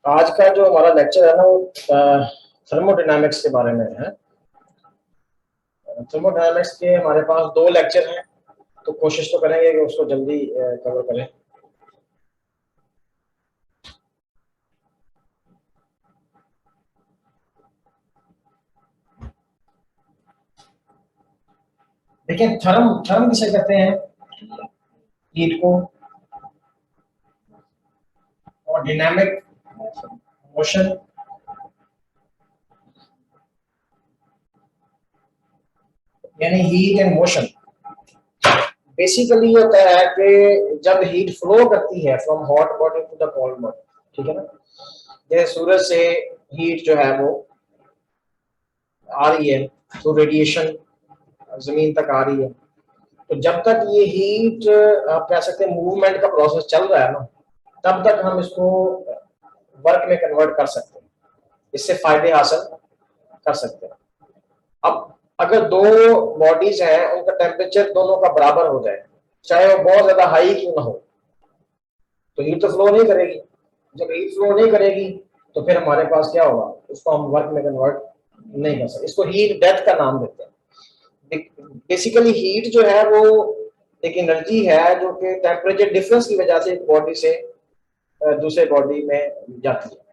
आज का जो हमारा लेक्चर है ना वो थर्मोडायनामिक्स के बारे में है। थर्मोडायनामिक्स के हमारे पास 2 लेक्चर हैं, तो कोशिश तो करेंगे कि उसको जल्दी कवर करें। देखिए, थर्म थर्म किसे कहते हैं? हीट को। और डायनामिक मोशन, यानी हीट एंड मोशन। बेसिकली ये होता है कि जब हीट फ्लो करती है from hot body to the cold body, ठीक है ना, जैसे सूरज से हीट जो है वो आ रही है, तो रेडिएशन जमीन तक आ रही है, तो जब तक ये हीट आप कह सकते हैं मूवमेंट का प्रोसेस चल रहा है ना, तब तक हम इसको वर्क में कन्वर्ट कर सकते हैं, इससे फायदे हासिल कर सकते हैं। अब अगर 2 बॉडीज हैं, उनका टेम्परेचर दोनों का बराबर हो जाए, चाहे वो बहुत ज्यादा हाई क्यों ना हो, तो हीट तो फ्लो नहीं करेगी। जब हीट फ्लो नहीं करेगी तो फिर हमारे पास क्या होगा, उसको हम वर्क में कन्वर्ट नहीं कर सकते। इसको हीट डेथ का नाम देते हैं। बेसिकली हीट जो है वो एक एनर्जी है जो कि टेम्परेचर डिफरेंस की वजह से एक बॉडी से दूसरे बॉडी में जाती है।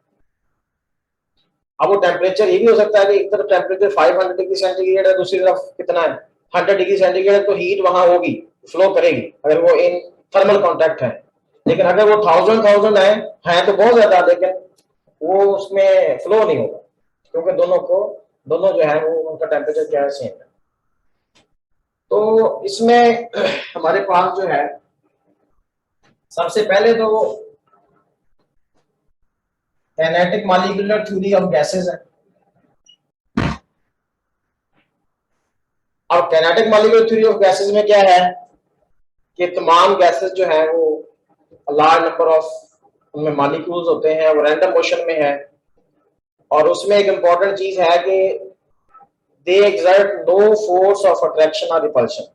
अब वो टेम्परेचर ये भी हो सकता है कि एक तरफ टेम्परेचर 500 डिग्री सेंटीग्रेड है, दूसरी तरफ कितना है 100 डिग्री सेंटीग्रेड, तो हीट वहां होगी, फ्लो करेगी अगर वो इन थर्मल कॉन्टैक्ट है। लेकिन अगर वो 1000 है तो बहुत ज्यादा, लेकिन वो उसमें फ्लो नहीं होगा, क्योंकि दोनों जो है वो उनका टेम्परेचर क्या है, सेम है। तो इसमें हमारे पास जो है सबसे पहले तो kinetic molecular theory of gases है। और kinetic molecular theory of gases में क्या है कि तमाम गैसेस जो है वो लार्ज नंबर ऑफ उनमें मॉलिक्यूल्स होते हैं, वो रैंडम मोशन में है। और उसमें एक इंपॉर्टेंट चीज है कि they exert no force of attraction और repulsion,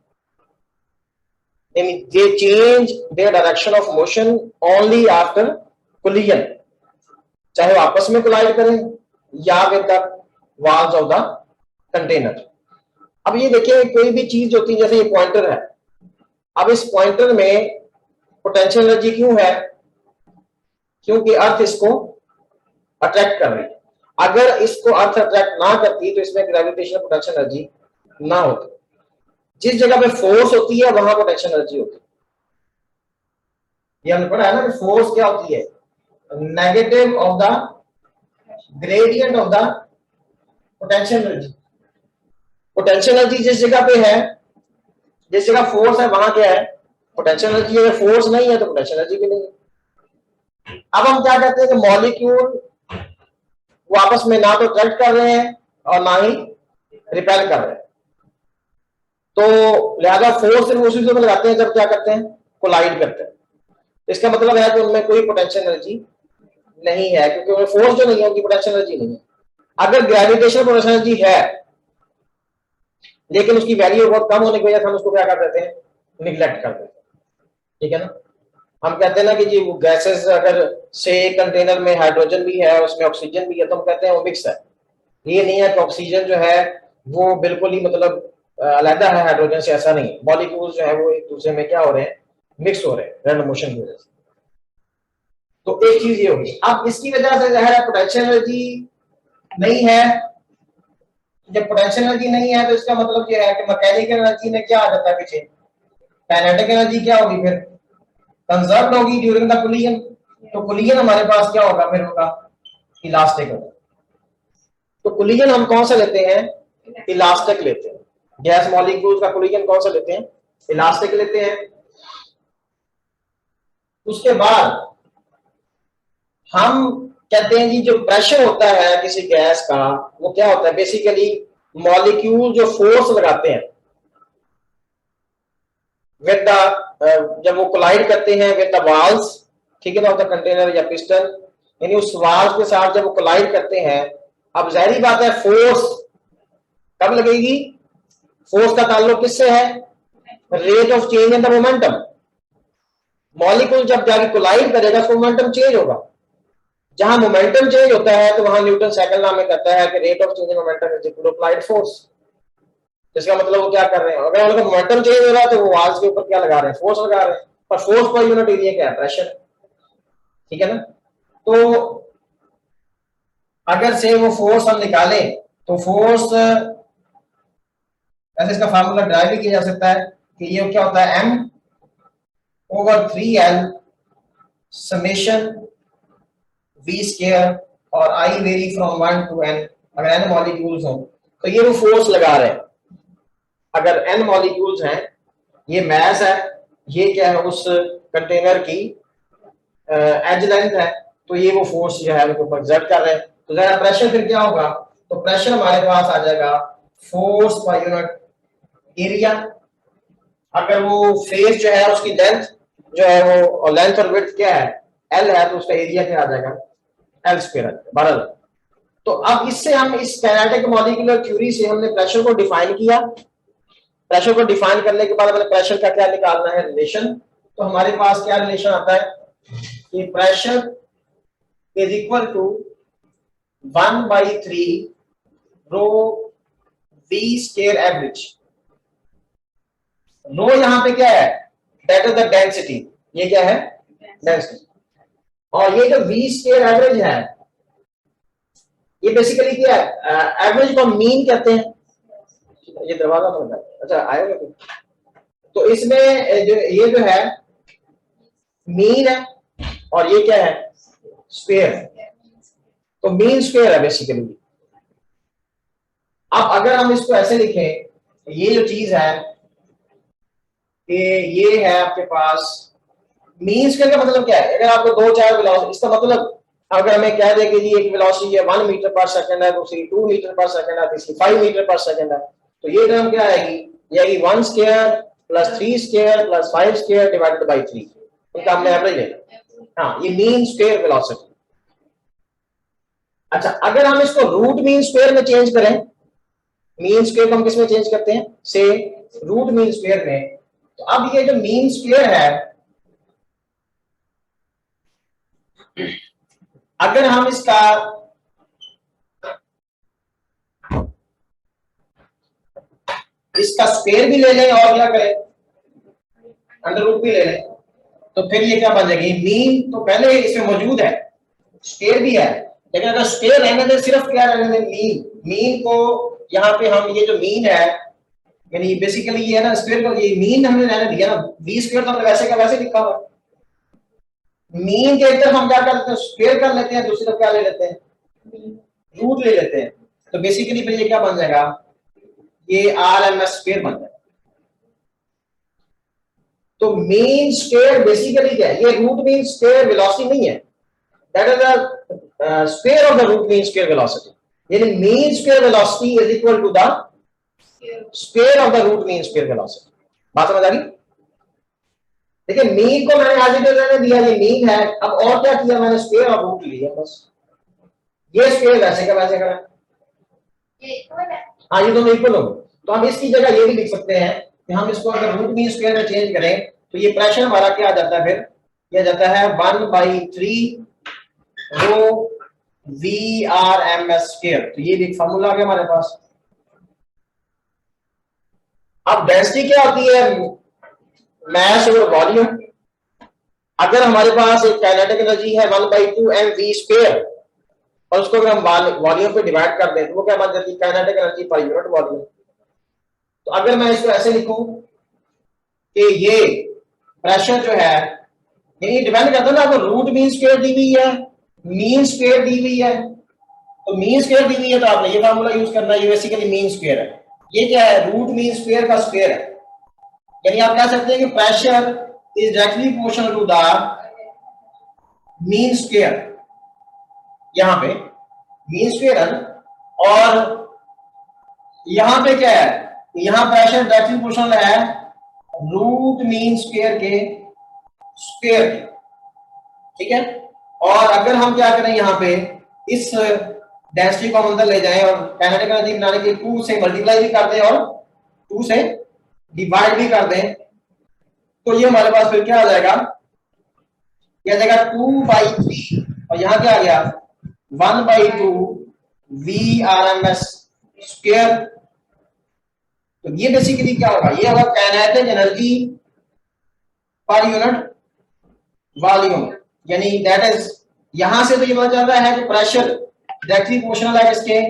they change their direction of motion only after collision, चाहे वो आपस में कोलाइड करें या with the walls of the container. अब ये देखिए, कोई भी चीज होती है, जैसे ये पॉइंटर है, अब इस पॉइंटर में पोटेंशियल एनर्जी क्यों है? क्योंकि अर्थ इसको अट्रैक्ट कर रही है। अगर इसको अर्थ अट्रैक्ट ना करती तो इसमें ग्रेविटेशनल पोटेंशियल एनर्जी ना होती। जिस जगह पे फोर्स होती है वहां पोटेंशियल एनर्जी होती है। ये हमने पढ़ा है ना कि फोर्स क्या होती है, negative of the gradient of the potential energy. Potential energy जिस जगह पे है, जिस जगह फोर्स है वहां क्या है, पोटेंशियल एनर्जी। अगर फोर्स नहीं है तो पोटेंशियल एनर्जी भी नहीं है। अब हम क्या कहते हैं कि मॉलिक्यूल वो आपस में ना तो अट्रैक्ट कर रहे हैं और ना ही रिपेल कर रहे हैं, तो लिहाजा फोर्स सिर्फ उसी जगह लगाते हैं जब क्या करते हैं, कोलाइड करते हैं। इसका मतलब है कि उनमें कोई पोटेंशियल एनर्जी नहीं है, क्योंकि उनमें फोर्स जो नहीं है उनकी पोटेंशियल एनर्जी नहीं है। अगर ग्रेविटेशनल पोटेंशियल एनर्जी है लेकिन उसकी वैल्यू बहुत कम होने की वजह से हम उसको क्या कर देते हैं, निगलेक्ट कर देते हैं, ठीक है ना। हम कहते हैं ना कि जी वो गैसेस, अगर से कंटेनर में हाइड्रोजन भी है उसमें ऑक्सीजन भी है, तो हम कहते हैं वो मिक्स है। ये नहीं है कि ऑक्सीजन जो है वो बिल्कुल ही मतलब अलग है हाइड्रोजन से, ऐसा नहीं। मॉलिक्यूल्स जो है वो एक दूसरे में क्या हो रहे हैं, मिक्स हो रहे हैं रैंडम मोशन की वजह से। तो एक चीज ये होगी। अब इसकी वजह से जाहिर है पोटेंशियल एनर्जी नहीं है। जब पोटेंशियल एनर्जी नहीं है तो इसका मतलब ये है कि मैकेनिकल एनर्जी में क्या आ जाता है पीछे, काइनेटिक एनर्जी क्या होगी, फिर कंजर्व होगी ड्यूरिंग द कोलिजन। तो कोलिजन हमारे पास क्या होगा, फिर होगा इलास्टिक होगा। तो कोलिजन हम कौन सा लेते हैं, इलास्टिक लेते हैं। गैस मॉलिक्यूल्स का कोलिजन कौन सा लेते हैं, इलास्टिक लेते हैं। उसके बाद हम कहते हैं जी जो प्रेशर होता है किसी गैस का, वो क्या होता है, बेसिकली मॉलिक्यूल जो फोर्स लगाते हैं विद द, जब वो कोलाइड करते हैं विद द वाल्स, ठीक है ना, द कंटेनर या पिस्टन, यानी उस वाल्स के साथ जब वो कोलाइड करते हैं, अब जाहिर बात है फोर्स कब लगेगी, फोर्स का ताल्लुक किससे है, rate of change in the momentum. Molecule जब जाके कोलाइड करेगा तो मोमेंटम चेंज होगा। जहां मोमेंटम चेंज होता है तो वहां न्यूटन साइकिल नाम में कहता है कि rate of change in momentum is equal to applied force. इसका मतलब वो क्या कर रहे हैं, अगर उनका मोमेंटम चेंज हो रहा है तो वो वाल्स के ऊपर क्या लगा रहे हैं, फोर्स लगा रहे हैं, और फोर्स पर यूनिट एरिया क्या है, प्रेशर। ठीक है ना। तो अगर से वो फोर्स हम निकालें तो फोर्स ऐसे इसका फार्मूला ड्राइव भी किया जा सकता है कि ये क्या होता है, m over 3l summation v square, और I very from 1 to n, अगर n मॉलिक्यूल्स हो तो ये वो फोर्स लगा रहे हैं। अगर n मॉलिक्यूल्स हैं, ये मास है, ये क्या है उस कंटेनर की एज लेंथ है, तो ये वो फोर्स जो है उनको एक्सर्ट कर रहे हैं। तो जरा प्रेशर फिर क्या होगा, तो प्रेशर हमारे पास आ जाएगा फोर्स पर यूनिट एरिया। अगर वो फेस जो है उसकी लेंथ जो है वो लेंथ और विड्थ क्या है, एल है, तो उसका एरिया क्या आ जाएगा, एल स्क्वायर बराबर। तो अब इससे हम इस काइनेटिक मॉलिक्यूलर थ्योरी से हमने प्रेशर को डिफाइन किया। प्रेशर को डिफाइन करने के बाद हमें प्रेशर का क्या निकालना है, रिलेशन। तो हमारे पास क्या रिलेशन आता है कि pressure is equal to 1/3 rho v square average. Rho यहां पे क्या है, दैट इज द डेंसिटी, ये क्या है, डेंसिटी। और ये जो वी स्क्वायर एवरेज है, ये बेसिकली क्या है, एवरेज को मीन कहते हैं। ये दरवाजा बंद है, अच्छा आएगा तो। तो इसमें जो ये जो है मीन है, और ये क्या है, स्क्वायर है। तो मीन स्क्वायर है बेसिकली। अब अगर हम इसको ऐसे लिखें, ये जो चीज है कि ये है आपके पास मीन स्क्वायर का मतलब क्या है, अगर आपको दो चार वेलोसिटी, इसका मतलब अगर हमें कह दे कि जी एक वेलोसिटी है 1 मीटर पर सेकंड है, दूसरी 2 मीटर पर सेकंड है, तीसरी 5 मीटर पर सेकंड है, तो ये टर्म क्या आएगी, ये आएगी 1 square plus 3 square plus 5 square divided by 3। इनका हमने एवरेज लेना। हाँ, ये मीन स्क्वायर वेलोसिटी। अच्छा, अगर हम इसको रूट मीन स्क्वायर में चेंज करें, मीन स्क्वायर को हम किस में चेंज करते हैं, से रूट मीन स्क्वायर में, तो अब ये जो मीन स्क्वायर है, अगर हम इसका स्क्वायर भी ले लें और क्या करें, अंडर रूट भी ले लें, तो फिर ये क्या बन जाएगी, मीन तो पहले इसमें मौजूद है, स्क्वायर भी है, लेकिन अगर स्क्वायर रहने दें, सिर्फ क्या रहने दें, मीन। मीन को यहाँ पे हम ये जो मीन है, यानी बेसिकली ये है ना स्क्वायर को, ये मीन हमने रहने दिया ना, बी स्क्वायर तो हमने वैसे का वैसे लिखा हुआ। मीन के एक तरफ हम क्या कर लेते हैं, स्क्वायर कर लेते हैं, दूसरी तरफ क्या ले लेते हैं, रूट ले लेते हैं। तो बेसिकली फिर ये क्या बन जाएगा, ये RMS स्क्वायर बन जाएगा। तो मीन स्क्वायर बेसिकली क्या है, ये रूट मीन स्क्वायर वेलोसिटी नहीं है, that is the square of the root mean square velocity, यानी mean square velocity is equal to the square of the root mean square velocity. बात समझ आ गई। देखिए मीन को मैंने आज रहने दिया, ये मीन है, अब और क्या किया मैंने, स्क्वायर ऑफ रूट लिया बस। ये स्क्वायर वैसे का वैसे करा, हाँ ये दोनों इक्वल हो गए। तो हम इसकी जगह ये भी लिख सकते हैं कि हम इसको अगर रूट मीन स्क्वायर में चेंज करें तो ये प्रेशर हमारा क्या आ जाता है, फिर ये जाता है 1/3 रो VRMS स्क्वायर। तो ये भी एक फार्मूला आ गया हमारे पास। अब डेंसिटी क्या होती है, मास ओवर वॉल्यूम। अगर हमारे पास एक काइनेटिक एनर्जी है 1/2 mv स्क्वायर, और उसको अगर हम वॉल्यूम पे डिवाइड कर दें तो वो क्या बन जाती है, kinetic energy per unit volume. तो अगर मैं इसको ऐसे लिखूं कि ये प्रेशर जो है, ये डिपेंड करता है ना, आपको रूट मीन स्क्वायर दी हुई है, मीन स्क्वायर दी हुई है, तो मीन स्क्वायर दी हुई है तो आपने ये फार्मूला यूज करना है, ये बेसिकली मीन स्क्वायर है। ये क्या है, रूट मीन स्क्वायर का स्क्वायर है, यानी आप कह सकते हैं कि pressure is directly proportional to the mean square. यहां पे मीन स्क्वायर है, और यहां पे क्या है, यहां प्रेशर डायरेक्टली प्रोपोर्शनल है रूट मीन स्क्वायर के स्क्वायर के। ठीक है, और अगर हम क्या करें, यहां पे इस डेंसिटी को हम अंदर ले जाएं और काइनेटिक एनर्जी बनाने के 2 से मल्टीप्लाई भी कर दें और 2 से डिवाइड भी कर दें, तो ये हमारे पास फिर क्या आ जाएगा, क्या आ जाएगा 2/3 और यहाँ क्या आ गया 1/2 VRMS स्क्वायर। तो ये बेसिकली क्या होगा, ये होगा kinetic energy per unit volume, यानी दैट इज, यहां से तो ये पता चल रहा है कि प्रेशर डायरेक्टली प्रोपोर्शनल है इसके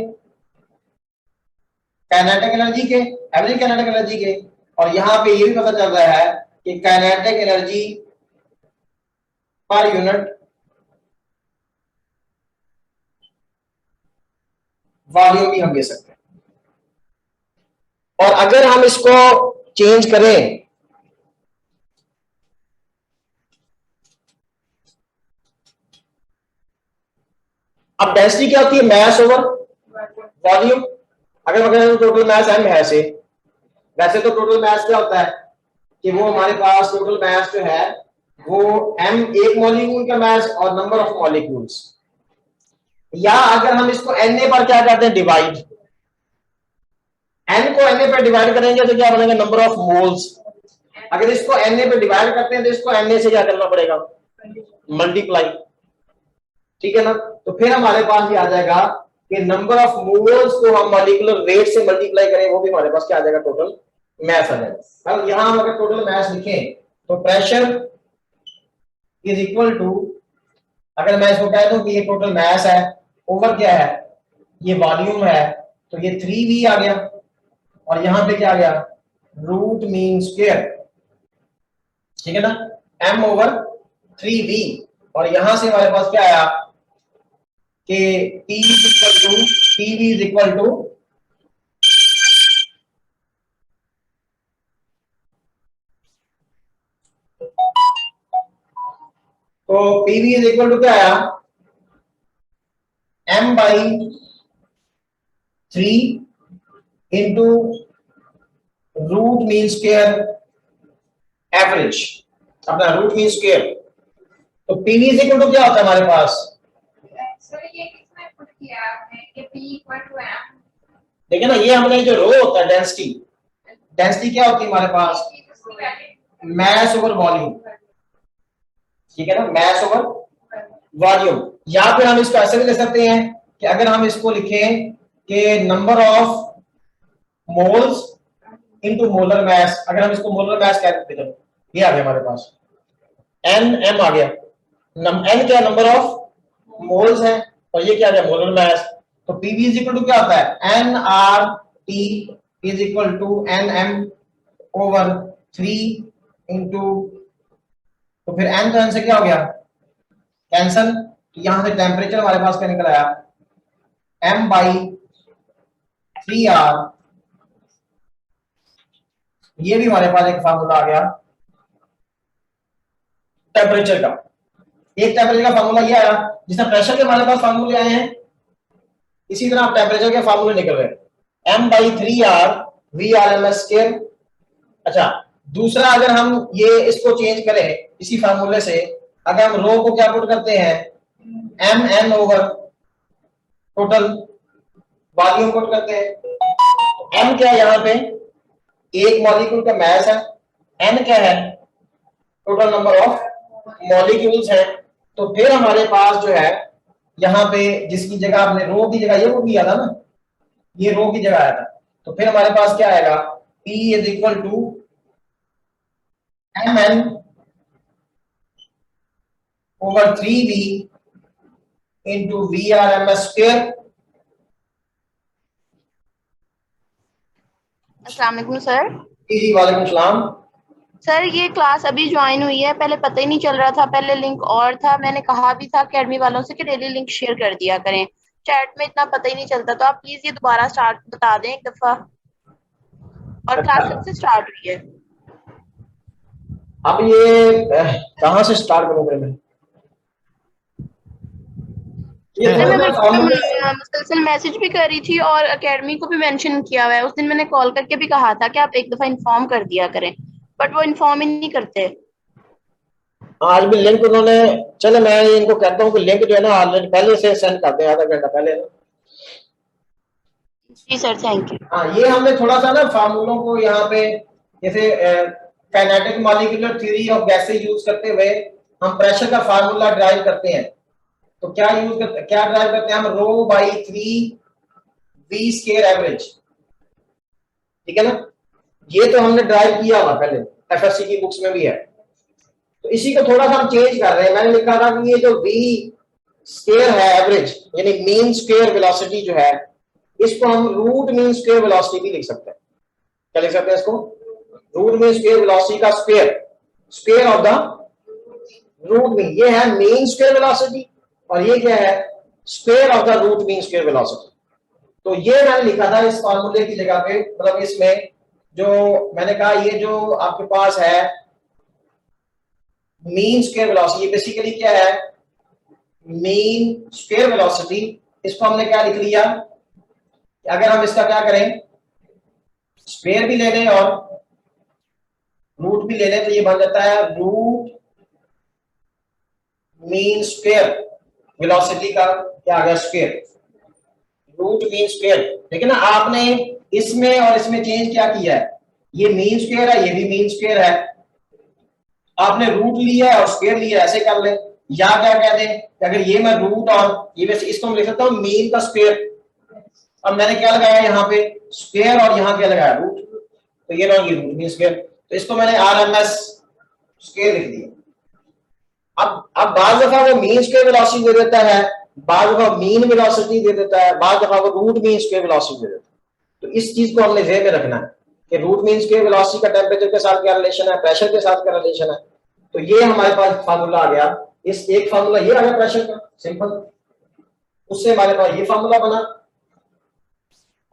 काइनेटिक एनर्जी के, एवरेज काइनेटिक एनर्जी के, और यहां पे ये भी पता चल रहा है कि kinetic energy per unit volume भी हम ले सकते हैं। और अगर हम इसको चेंज करें, अब डेंसिटी क्या होती है, मैस ओवर वॉल्यूम। अगर टोटल मैस m है से, वैसे तो टोटल मैस क्या होता है कि वो हमारे पास टोटल मैस जो है वो m एक मॉलिक्यूल का मैस और नंबर ऑफ मॉलिक्यूल्स, या अगर हम इसको Na पर क्या करते हैं डिवाइड, n को Na पर डिवाइड करेंगे तो क्या बनेगा नंबर ऑफ मोल्स। अगर इसको Na पे डिवाइड करते हैं तो इसको Na से क्या करना पड़ेगा मल्टीप्लाई, ठीक है ना। तो फिर हमारे पास ये आ जाएगा कि नंबर ऑफ मोल्स को हम मॉलिक्यूलर वेट से मल्टीप्लाई करें, वो भी हमारे पास क्या आ जाएगा टोटल मैस आ जाएगा। अब यहां हम अगर टोटल मैस लिखें तो प्रेशर इज इक्वल टू, अगर मैं इसको कह दूं कि ये टोटल मैस है ओवर क्या है ये वॉल्यूम है, तो ये 3V आ गया, और यहां पे क्या आ गया रूट मीन स्क्वायर, ठीक है ना, m ओवर 3V। और यहां से हमारे पास क्या आया कि P is equal to PV is equal to तो PV इज इक्वल टू क्या आया m/3 into root mean square average, अपना रूट मीन स्क्वायर। तो PV इज इक्वल टू क्या होता है हमारे पास, सर ये किसने पुट किया आपने कि P इक्वल टू m, देखिए ना ये हमने जो रो होता है डेंसिटी, डेंसिटी क्या होती है हमारे पास मैस ओवर वॉल्यूम, ठीक है ना, मैस ओवर वॉल्यूम। या फिर हम इसको ऐसे भी ले सकते हैं कि अगर हम इसको लिखें कि number of moles into molar mass, अगर हम इसको मोलर मैस कह देते हैं, ये आ गया हमारे पास m आ गया, n क्या नंबर ऑफ मोल्स है और ये क्या आ गया मोलर मैस। तो PV इज इक्वल टू क्या होता है nRT is equal to nm over 3 into, तो फिर n तो n से क्या हो गया कैंसल, तो यहां से टेम्परेचर हमारे पास क्या निकल आया m/3R, ये भी हमारे पास एक फार्मूला आ गया टेम्परेचर का। एक टेम्परेचर का फार्मूला ये आया, जिसमें प्रेशर के हमारे पास फार्मूले आए हैं, इसी तरह टेम्परेचर के फार्मूले निकल रहे हैं m/3R VRMS स्क्वायर। अच्छा दूसरा, अगर हम ये इसको चेंज करें इसी फार्मूले से, अगर हम रो को क्या पुट करते हैं mn over total volume put करते हैं, m क्या है यहाँ पे एक मॉलिक्यूल का मैस है, n क्या है टोटल नंबर ऑफ मॉलिक्यूल्स है। तो फिर हमारे पास जो है यहाँ पे जिसकी जगह आपने रो की जगह ये वो किया था ना, ये रो की जगह आया था, तो फिर हमारे पास क्या आएगा P is equal to mn over 3V into VRMS square. अस्सलाम वालेकुम सर। जी वालेकुम सलाम। सर ये क्लास अभी ज्वाइन हुई है, पहले पता ही नहीं चल रहा था, पहले लिंक और था, मैंने कहा भी था अकेडमी वालों से कि डेली लिंक शेयर कर दिया करें, चैट में इतना पता ही नहीं चलता, तो आप प्लीज ये दोबारा स्टार्ट बता दें एक दफा। और क्लास कब से स्टार्ट हुई है? अब ये कहाँ से स्टार्ट करूँ फिर मैं, मैं मुसलसल मैसेज भी कर रही थी और एकेडमी को भी मेंशन किया हुआ है, उस दिन मैंने कॉल करके भी कहा था कि आप एक दफा इन्फॉर्म कर दिया करें, बट वो इन्फॉर्म ही नहीं करते। आज भी लिंक उन्होंने, चले मैं इनको कहता हूँ कि लिंक जो है ना ऑलरेडी पहले से सेंड कर दें, आधा घंटा पहले ना। जी सर थैंक यू। हाँ ये हमने थोड़ा सा ना फार्मूलों को यहाँ पे जैसे kinetic molecular theory of gases use करते हुए हम प्रेशर का फार्मूला ड्राइव करते हैं, तो क्या क्या ड्राइव करते हैं हम, रो बाई 3 वी स्क्वायर एवरेज, ठीक है ना। ये तो हमने ड्राइव किया हुआ पहले, एफएससी की बुक्स में भी है। तो इसी को थोड़ा सा हम चेंज कर रहे हैं। मैंने लिखा था कि ये जो वी स्क्वायर है एवरेज, यानी मीन स्क्वायर वेलोसिटी जो है, इसको हम रूट मीन स्क्वायर वेलोसिटी भी लिख सकते हैं। क्या लिख सकते हैं इसको, रूट मीन स्क्वायर वेलोसिटी का square, square of the root mean. ये है मीन स्क्वायर वेलोसिटी और ये क्या है, square of the root mean square velocity. तो ये मैंने लिखा था इस फॉर्मूले की जगह पे, मतलब इसमें जो मैंने कहा ये जो आपके पास है मीन स्क्वायर वेलोसिटी, ये बेसिकली क्या है, मीन स्क्वायर वेलोसिटी। इसको हमने क्या लिख लिया, अगर हम इसका क्या करें, स्क्वायर भी ले लें और रूट भी ले लें, तो ये बन जाता है रूट मीन स्क्वायर वेलोसिटी का क्या आ गया, स्क्वायर, रूट मीन स्क्वायर। ठीक है ना। आपने इसमें और इसमें चेंज क्या किया है, ये मीन स्क्वायर है, ये भी मीन स्क्वायर है, आपने रूट लिया है और स्क्वायर लिया, ऐसे कर ले। या क्या कह दें कि अगर ये मैं रूट और ये, वैसे इसको हम लिख सकता हूं मीन का स्क्वायर। अब मैंने क्या लगाया यहाँ पे, स्क्वायर, और यहाँ क्या लगाया, रूट, तो ये रहा ये रूट मीन स्क्वायर। तो इसको मैंने आरएमएस स्क्वायर लिख दिया। अब बाज दफा वो मीन स्क्वायर वेलोसिटी दे देता है, बाज दफा मीन वेलोसिटी दे देता है, बाज दफा वो रूट मीन स्क्वायर वेलोसिटी दे देता है। तो इस चीज को हमने वे में रखना है कि रूट मीन स्क्वायर वेलोसिटी का टेम्परेचर के साथ क्या रिलेशन है, प्रेशर के साथ क्या रिलेशन है। तो ये हमारे पास फार्मूला आ गया। इस एक फार्मूला ये आ गया प्रेशर का, सिंपल। उससे हमारे पास ये फार्मूला बना,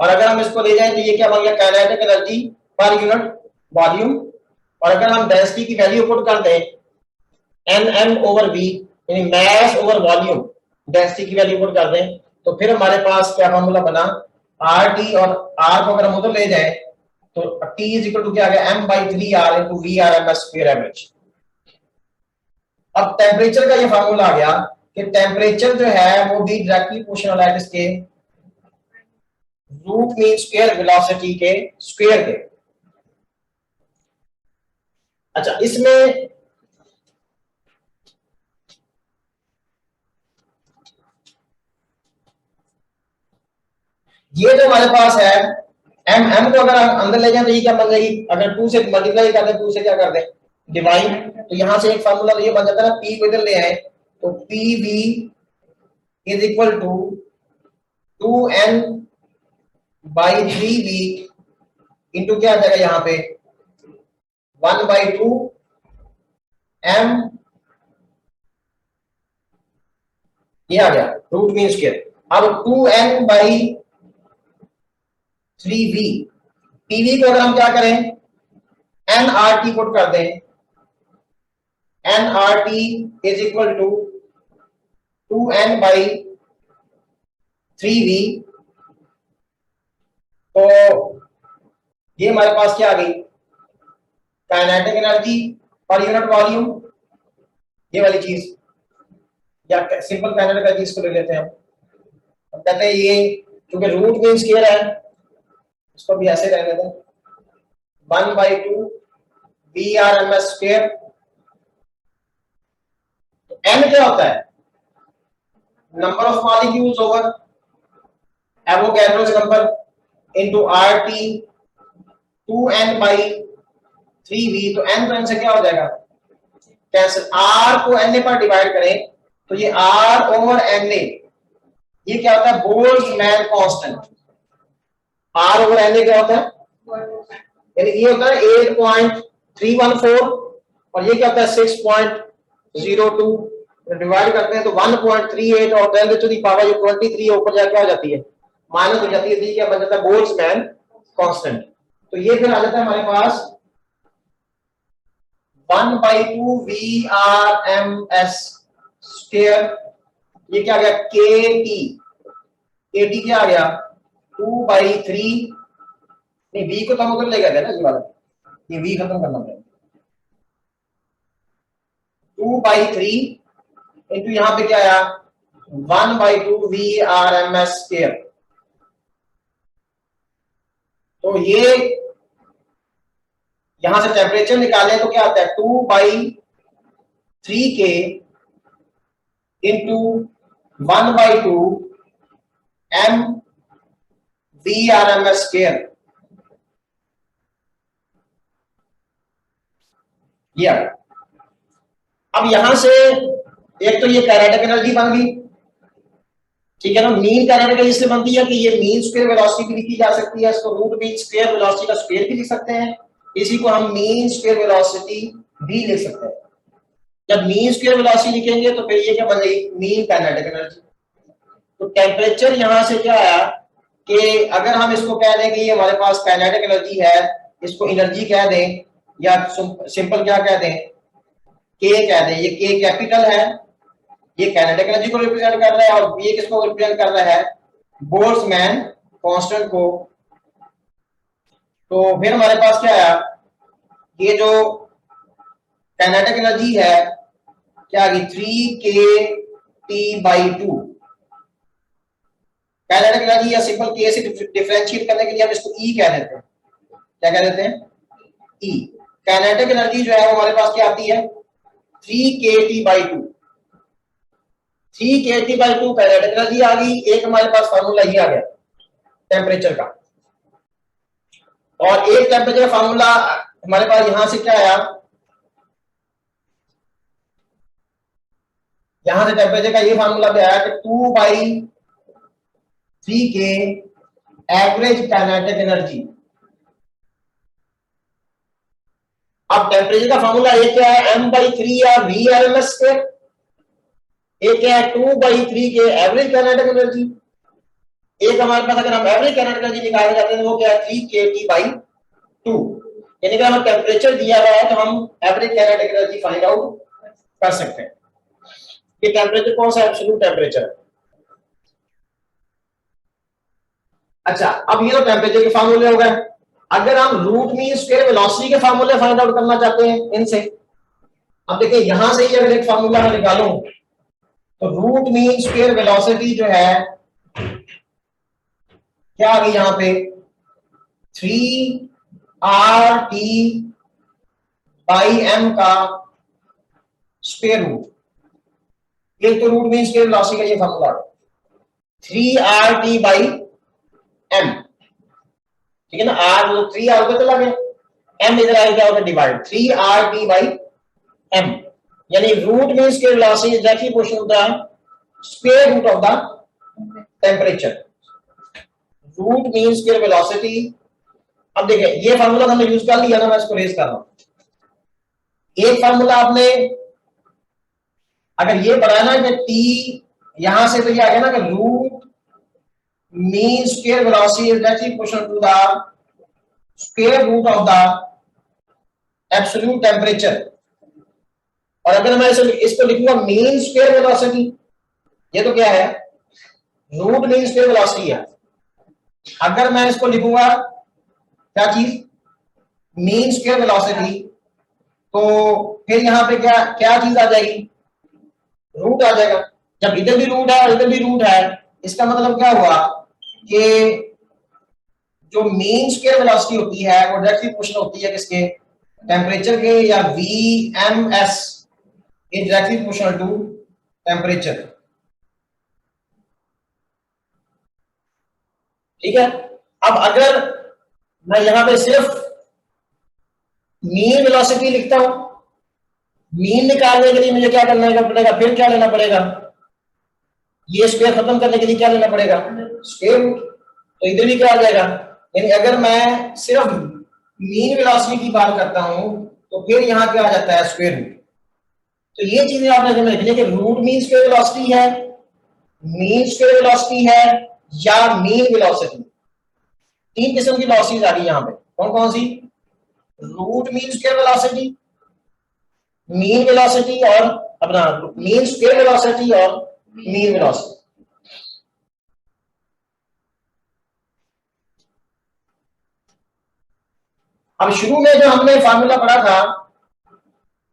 और अगर हम इसको ले जाएं तो ये क्या बन गया, kinetic energy per unit volume. और अगर हम डेंसिटी की वैल्यू पुट कर दें nm ओवर v, यानी मास ओवर वॉल्यूम, डेंसिटी की वैल्यू पुट कर दें, तो फिर हमारे पास क्या फार्मूला बना, RT, और R को अगर हम उधर ले जाएं तो T इज इक्वल टू क्या आ गया, m/3R into VRMS square average. अब टेम्परेचर का ये फार्मूला आ गया कि टेम्परेचर जो है वो भी डायरेक्टली प्रोपोर्शनल है किसके, रूट मीन स्क्वायर वेलोसिटी के स्क्वायर के। अच्छा, इसमें ये जो हमारे पास है m को अगर हम अंदर ले जाए तो ये क्या बन जाएगी, अगर 2 से मल्टीप्लाई कर दें, 2 से क्या कर दें डिवाइड, तो यहां से एक फार्मूला तो ये बन जाता है ना, p को इधर ले आए तो pv is equal to 2n by 3v into क्या आ जाएगा यहाँ पे 1/2 m, ये आ गया रूट मीन स्क्वायर। अब 2n बाई 3v, pv को अगर हम क्या करें nRT पुट कर दें, nRT is equal to 2n by 3v, तो ये हमारे पास क्या आ गई, kinetic energy per unit volume, ये वाली चीज, या सिंपल काइनेटिक एनर्जी इसको ले लेते हैं हम। अब कहते हैं ये क्योंकि रूट मीन स्क्वायर है, इसको भी ऐसे रहने दें, 1/2 VRMS स्क्वायर। तो n क्या होता है, number of molecules over Avogadro's number into RT 2n by 3v, तो n तो n से क्या हो जाएगा कैंसिल, r को na पर डिवाइड करें तो ये r ओवर na, ये क्या होता है Boltzmann constant. r over na क्या होता है, यानी ये होता है 8.314 और ये क्या होता है 6.02, डिवाइड करते हैं तो 1.38 और 10 टू द पावर 23 ऊपर जाके क्या हो जाती है, माइनस हो जाती है, तो क्या बन जाता है बोल्ट्जमैन कांस्टेंट। तो ये फिर आ जाता है हमारे पास 1/2 VRMS स्क्वायर, ये क्या आ गया KT क्या आ गया 2/3, नहीं v को तो हम उधर ले गए ना, ये वाला ये v खत्म करना पड़ेगा, 2/3 इंटू यहां पे क्या आया 1/2 VRMS स्क्वायर। तो ये यहां से टेम्परेचर निकालें तो क्या आता है 2/3K into 1/2 m VRMS square. ये अब यहां से एक तो ये काइनेटिक एनर्जी बन गई, ठीक है ना। मीन काइनेटिक एनर्जी से बनती है कि ये मीन स्क्वायर वेलोसिटी भी लिखी जा सकती है, इसको रूट मीन स्क्वायर वेलोसिटी का स्क्वायर भी लिख सकते हैं, इसी को हम मीन स्क्वायर वेलोसिटी भी लिख सकते हैं। जब मीन स्क्वायर वेलोसिटी लिखेंगे तो फिर ये क्या बन जाएगी, मीन काइनेटिक एनर्जी। तो टेम्परेचर यहां से क्या आया कि अगर हम इसको कह दें कि ये हमारे पास काइनेटिक एनर्जी है, इसको एनर्जी कह दें या सिंपल क्या कह दें, के कह दें। ये के कैपिटल है, ये काइनेटिक एनर्जी को रिप्रेजेंट कर रहा है, और ये किसको रिप्रेजेंट कर रहा है, बोल्ट्जमैन कांस्टेंट को। तो फिर हमारे पास क्या आया, ये जो काइनेटिक एनर्जी है क्या आ गई, 3kT/2। काइनेटिक एनर्जी या सिंपल के से डिफरेंशिएट करने के लिए हम इसको ई कह देते हैं। क्या कह देते हैं, ई। काइनेटिक एनर्जी जो है वो हमारे पास क्या आती है, 3kT/2। 3kT/2 काइनेटिक एनर्जी आ गई। एक हमारे पास फार्मूला ही आ गया टेम्परेचर का, और एक टेम्परेचर फार्मूला हमारे पास यहां से क्या आया, यहां से टेम्परेचर का ये फार्मूला भी आया कि 2/3 के एवरेज काइनेटिक एनर्जी। अब टेम्परेचर का फार्मूला एक क्या है, m/3 या VRMS स्क्वायर, एक क्या है 2/3 के एवरेज काइनेटिक एनर्जी। एक हमारे पास अगर हम एवरेज काइनेटिक एनर्जी निकालना चाहते हैं तो वो क्या है 3kT/2। यानी कि हमें टेम्परेचर दिया हुआ है तो हम average kinetic energy find out कर सकते हैं। ये टेम्परेचर कौन सा एब्सोल्यूट टेम्परेचर है। अच्छा, अब ये तो टेम्परेचर के फार्मूले हो गए। अगर हम रूट मीन स्क्वायर वेलोसिटी के फार्मूले फाइंड आउट करना चाहते हैं इनसे, अब देखिए यहां से ही अगर एक फार्मूला मैं निकालूं तो रूट मीन स्क्वायर वेलोसिटी जो है क्या आ गई यहां पे, 3RT/m का स्क्वायर रूट। एक तो रूट मीन स्क्वायर वेलोसिटी का ये फार्मूला 3RT/m, ठीक है ना। आर मतलब 3R ऊपर चला गया, m इधर आएगा, क्या होगा डिवाइड 3RT/m, यानी root mean square velocity is directly proportional to the square root of the temperature. Root mean square velocity. अब देखिए ये फार्मूला हमने यूज कर लिया ना, मैं इसको रेज कर रहा हूं। एक फार्मूला आपने अगर ये पढ़ा ना कि टी यहां से तो ये आ गया ना कि root mean square velocity is directly proportional to the square root of the absolute temperature. और अगर मैं इसको लिखूंगा मीन स्क्वायर वेलोसिटी, ये तो क्या है, रूट मीन स्क्वायर वेलोसिटी है। अगर मैं इसको लिखूंगा क्या चीज, मीन स्क्वायर वेलोसिटी, तो फिर यहां पे क्या क्या चीज आ जाएगी, रूट आ जाएगा। जब इधर भी रूट है और इधर भी रूट है, इसका मतलब क्या हुआ कि जो मीन स्क्वायर वेलोसिटी होती है वो डायरेक्टली प्रोपोर्शनल होती है किसके, टेम्परेचर के, या VMS is directly proportional to temperature. ठीक है। अब अगर मैं यहां पे सिर्फ मीन वेलोसिटी लिखता हूं, मीन निकालने के लिए मुझे क्या करना पड़ेगा, फिर क्या लेना पड़ेगा, ये स्क्वायर खत्म करने के लिए क्या लेना पड़ेगा, स्क्वायर रूट। तो इधर भी क्या आ जाएगा, यानी अगर मैं सिर्फ मीन वेलोसिटी की बात करता हूं तो फिर यहां क्या आ जाता है, स्क्वायर रूट। तो ये चीजें आपने समझ रखनी है कि रूट मीन स्क्वायर वेलोसिटी है, मीन स्क्वायर वेलोसिटी है, या मीन वेलोसिटी। तीन किस्म की वेलोसिटीज आ गई यहां पे, कौन कौन सी, root mean square velocity, mean velocity और अपना मीन स्क्वायर वेलोसिटी और मीन वेलोसिटी। अब शुरू में जो हमने फार्मूला पढ़ा था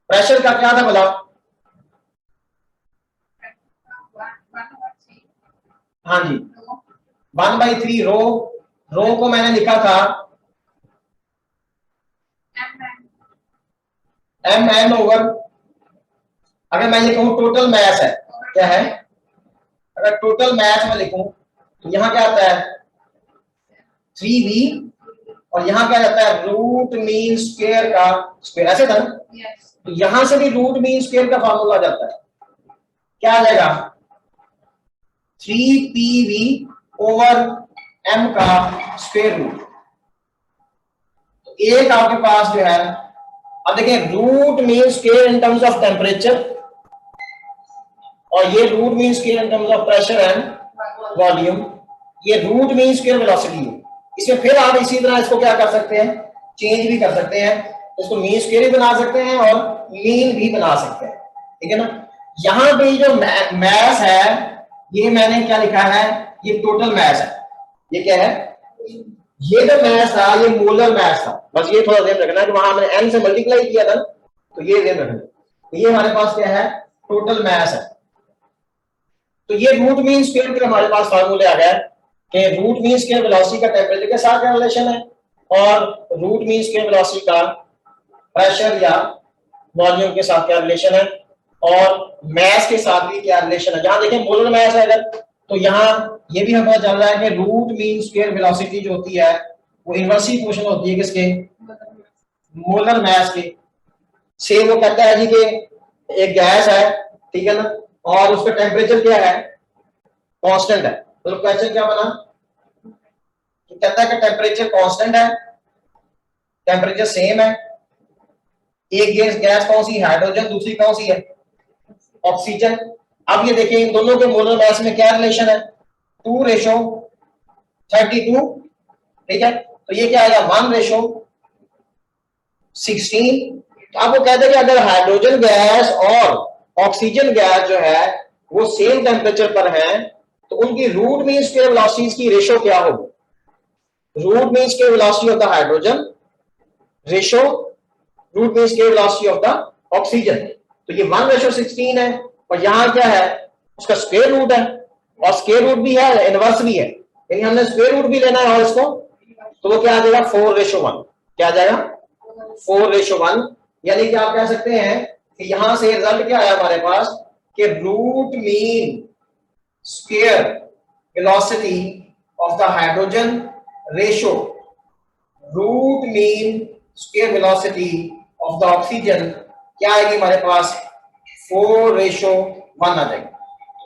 प्रेशर का, क्या था बोला, हाँ जी 1/3 रो। रो को मैंने लिखा था mn ओवर, अगर मैं ये कहूं टोटल मैस है, क्या है अगर टोटल मास में लिखूं तो यहाँ क्या आता है 3v, और यहाँ क्या आता है रूट मीन स्क्वायर का स्क्वायर, ऐसे था ना। Yes. तो यहां से भी रूट मीन स्क्वायर का फार्मूला जाता है, क्या आ जाएगा 3pv ओवर m का स्क्वायर रूट। तो एक आपके पास जो है, अब देखें root mean square in terms of temperature, और ये root mean square in terms of pressure and volume, ये रूट मीन स्क्वायर वेलोसिटी है। इसमें फिर आप इसी तरह इसको क्या कर सकते हैं, चेंज भी कर सकते हैं, इसको मीन स्क्वायर भी बना सकते हैं और मीन भी बना सकते हैं, ठीक है ना। यहां पे जो मास है ये मैंने क्या लिखा है, ये टोटल मास है। ये क्या है, ये जो मास था ये मोलर मास था, बस ये थोड़ा ध्यान रखना कि वहां हमने n से मल्टीप्लाई किया था, तो ये ध्यान रखना। तो ये हमारे पास क्या है, टोटल मास है। तो ये रूट मीन स्क्वायर के हमारे पास फार्मूले आ गए कि रूट मीन स्क्वायर वेलोसिटी का टेम्परेचर के साथ क्या रिलेशन है, और रूट मीन स्क्वायर वेलोसिटी का प्रेशर या वॉल्यूम के साथ क्या रिलेशन है, और मास के साथ भी क्या रिलेशन है। जहां देखें मोलर मास है अगर, तो यहाँ ये भी हमें पता चल रहा है कि रूट मीन स्क्वायर वेलोसिटी जो होती है वो इनवर्सली प्रोपोर्शनल होती है किसके, मोलर मास के। से वो कहता है जी कि एक गैस है, ठीक है ना, और उसका टेम्परेचर क्या है, कांस्टेंट है। तो क्वेश्चन क्या बना, तो कहता है कि टेम्परेचर कांस्टेंट है, टेम्परेचर सेम है। एक गैस कौन सी, हाइड्रोजन, दूसरी कौन सी है, ऑक्सीजन। अब ये देखिए इन दोनों के मोलर मास में क्या रिलेशन है, 2:32, ठीक है। तो ये क्या आएगा 1:16। तो अब वो कहते हैं कि अगर हाइड्रोजन गैस और ऑक्सीजन गैस जो है वो सेम टेम्परेचर पर है, तो उनकी रूट मीन स्क्वायर वेलोसिटीज की रेशो क्या होगी, root mean square velocity of the hydrogen ratio root mean square velocity of the oxygen. तो ये 1:16 है, और यहां क्या है, उसका स्क्वायर रूट है, और स्क्वायर रूट भी है, इनवर्स भी है, यानी हमने स्क्वायर रूट भी लेना है और इसको, तो वो क्या आ जाएगा 4:1। क्या आ जाएगा 4:1, यानी कि आप कह सकते हैं कि यहां से रिजल्ट क्या आया हमारे पास कि root mean square velocity of the hydrogen ratio root mean square velocity of the oxygen क्या आएगी हमारे पास 4:1 आ जाएगी।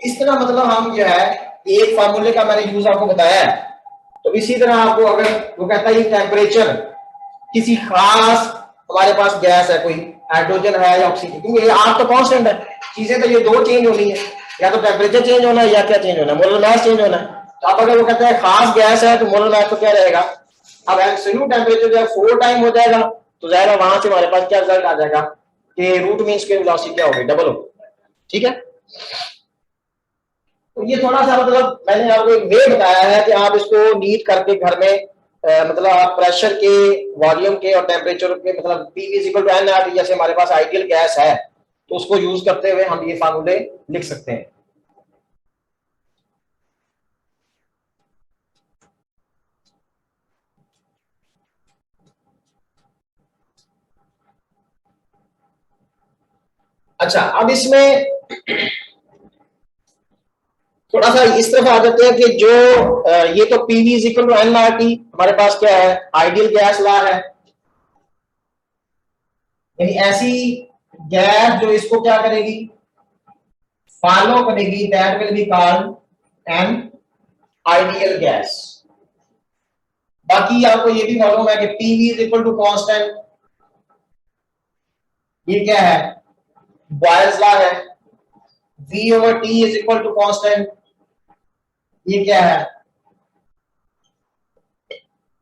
इस तरह मतलब हम जो है एक फार्मूले का मैंने यूज आपको बताया है। तो इसी तरह आपको अगर वो कहता है टेम्परेचर किसी खास हमारे पास गैस है, कोई हाइड्रोजन है या ऑक्सीजन, क्योंकि ये आप तो कांस्टेंट है, चीजें तो ये दो चेंज होनी है, या तो टेम्परेचर चेंज होना है या क्या चेंज होना है, मोलर मास चेंज होना है। तो आप अगर वो कहते हैं खास गैस है तो मोलर मास तो क्या रहेगा, अब एब्सोल्यूट टेम्परेचर जो है 4 टाइम हो जाएगा, तो जाहिर है वहां से हमारे पास क्या रिजल्ट आ जाएगा कि रूट मीन स्क्वायर वेलोसिटी क्या होगी, डबल होगी, ठीक है। तो ये थोड़ा सा मतलब मैंने आपको एक वे बताया है कि आप इसको नीट करके घर में मतलब आप प्रेशर के, वॉल्यूम के और टेम्परेचर के, मतलब PV = nRT जैसे हमारे पास आइडियल गैस है तो उसको यूज करते हुए हम ये फार्मूले लिख सकते हैं। अच्छा, अब इसमें थोड़ा सा इस तरफ आ जाते हैं कि जो ये तो PV = nRT हमारे पास क्या है, आइडियल गैस लॉ है, यानी ऐसी गैस जो इसको क्या करेगी, फॉलो करेगी, that will be called an ideal gas. बाकी आपको ये भी मालूम है कि PV = कांस्टेंट, ये क्या है, बॉयल्स लॉ है। V/T = कांस्टेंट, ये क्या है,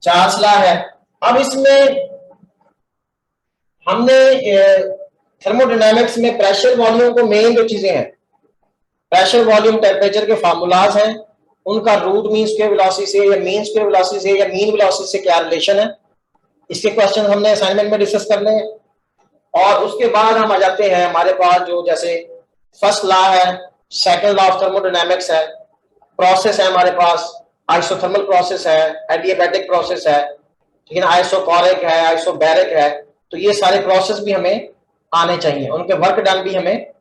चार्ल्स लॉ है। अब इसमें हमने थर्मोडायनामिक्स में प्रेशर, वॉल्यूम को मेन जो चीजें हैं, प्रेशर, वॉल्यूम, टेम्परेचर के फार्मूलाज हैं, उनका रूट मीन स्क्वायर वेलोसिटी से या मीन स्क्वायर वेलोसिटी से या मीन वेलोसिटी से क्या रिलेशन है, इसके क्वेश्चन हमने असाइनमेंट में डिस्कस करने हैं। और उसके बाद हम आ जाते हैं हमारे पास जो जैसे फर्स्ट लॉ है, सेकंड लॉ ऑफ थर्मोडायनामिक्स है, प्रोसेस है हमारे पास, आइसोथर्मल प्रोसेस है, एडियाबैटिक प्रोसेस है, ठीक है ना, आइसोकोरिक है, आइसोबैरिक है। तो ये सारे प्रोसेस भी हमें आने चाहिए, उनके वर्क डन भी हमें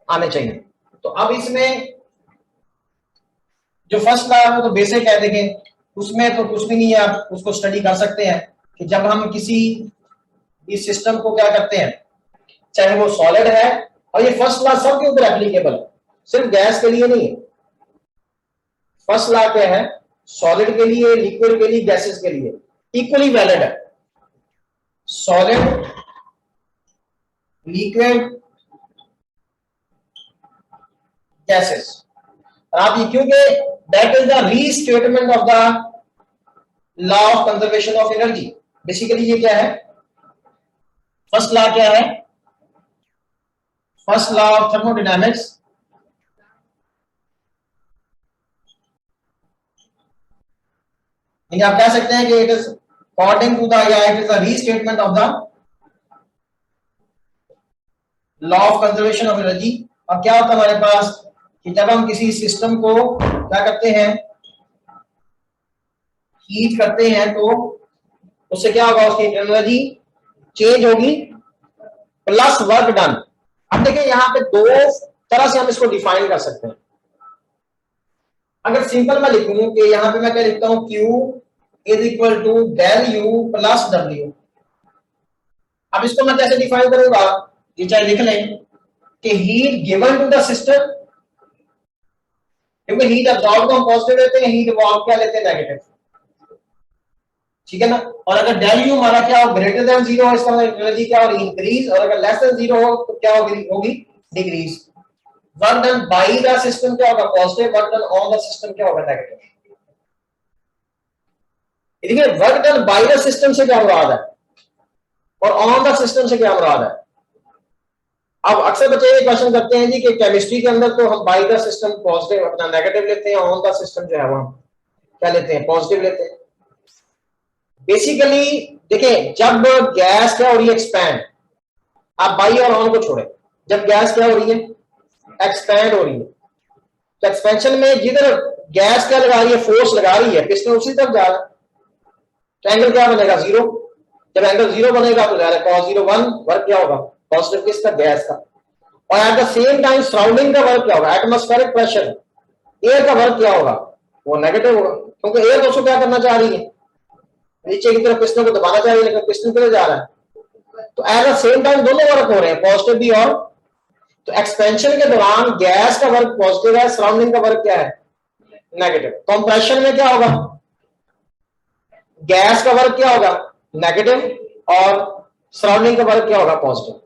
आने चाहिए। तो अब इसमें जो फर्स्ट लॉ है वो तो बेसिक है, देखें उसमें तो कुछ भी नहीं है, आप उसको स्टडी कर सकते हैं कि जब हम किसी इस सिस्टम को क्या करते हैं, चाहे वो सॉलिड है, और ये फर्स्ट लॉ सबके ऊपर एप्लीकेबल है, सिर्फ गैस के लिए नहीं है। फर्स्ट लॉ क्या है, सॉलिड के लिए, लिक्विड के लिए, गैसेस के लिए इक्वली वैलिड है। Solid, liquid, gases. आप ये क्योंकि that is the restatement of the law of conservation of energy. Basically ये क्या है, फर्स्ट लॉ क्या है, फर्स्ट लॉ ऑफ थर्मोडायनामिक्स आप कह सकते हैं कि it is according to the, या it is a restatement of the law of conservation of energy. और क्या होता है हमारे पास कि जब हम किसी सिस्टम को क्या करते हैं, हीट करते हैं, तो उससे क्या होगा, उसकी एनर्जी चेंज होगी प्लस वर्क डन। अब देखिए यहां पे दो तरह से हम इसको डिफाइन कर सकते हैं। अगर सिंपल मैं लिखूं कि यहां पे मैं क्या लिखता हूं, Q is equal to del U plus W। अब इसको मैं कैसे डिफाइन करूंगा, ये चाहे लिख लें कि heat given to the system, क्योंकि हीट अब्सॉर्ब को हम पॉजिटिव लेते हैं, हीट इवॉल्व क्या लेते हैं, नेगेटिव, ठीक है ना। और अगर डेल यू हमारा क्या हो, ग्रेटर देन 0 हो, इसका एनर्जी क्या होगी, इंक्रीज, और अगर लेस देन 0 हो तो क्या होगी decrease. Work done by the system क्या होगा, positive, work done on the system क्या होगा, नेगेटिव। देखिए work done by the system से क्या मुराद है और ऑन द सिस्टम से क्या मुराद है। अब अक्सर बच्चे ये क्वेश्चन करते हैं जी कि केमिस्ट्री के अंदर तो हम बाय द सिस्टम पॉजिटिव अपना नेगेटिव लेते हैं, ऑन द सिस्टम जो है वो हम क्या लेते हैं, पॉजिटिव लेते हैं। बेसिकली देखिए जब गैस क्या हो रही है, एक्सपैंड, आप बाई और ऑन को छोड़े, जब गैस क्या हो रही है, एक्सपैंड हो रही है, तो एक्सपेंशन में जिधर गैस क्या लगा रही है, फोर्स लगा रही है, पिस्टन उसी तरफ जा रहा है, तो एंगल क्या बनेगा, 0। जब एंगल 0 बनेगा तो जा रहा है cos 0 1, वर्क क्या होगा, पॉजिटिव किसका, गैस का। और at the same time surrounding का वर्क क्या होगा, एटमॉस्फेरिक प्रेशर, एयर का वर्क क्या होगा, वो नेगेटिव होगा, क्योंकि एयर दोस्तों क्या करना चाह रही है, नीचे की तरफ पिस्टन को दबाना चाह रही है, लेकिन पिस्टन किधर जा रहा है। तो एट द सेम टाइम दोनों वर्क हो रहे हैं, पॉजिटिव भी और, तो एक्सपेंशन के दौरान गैस का वर्क पॉजिटिव है, सराउंडिंग का वर्क क्या है, नेगेटिव। कंप्रेशन में क्या होगा, गैस का वर्क क्या होगा, नेगेटिव, और सराउंडिंग का वर्क क्या होगा, पॉजिटिव।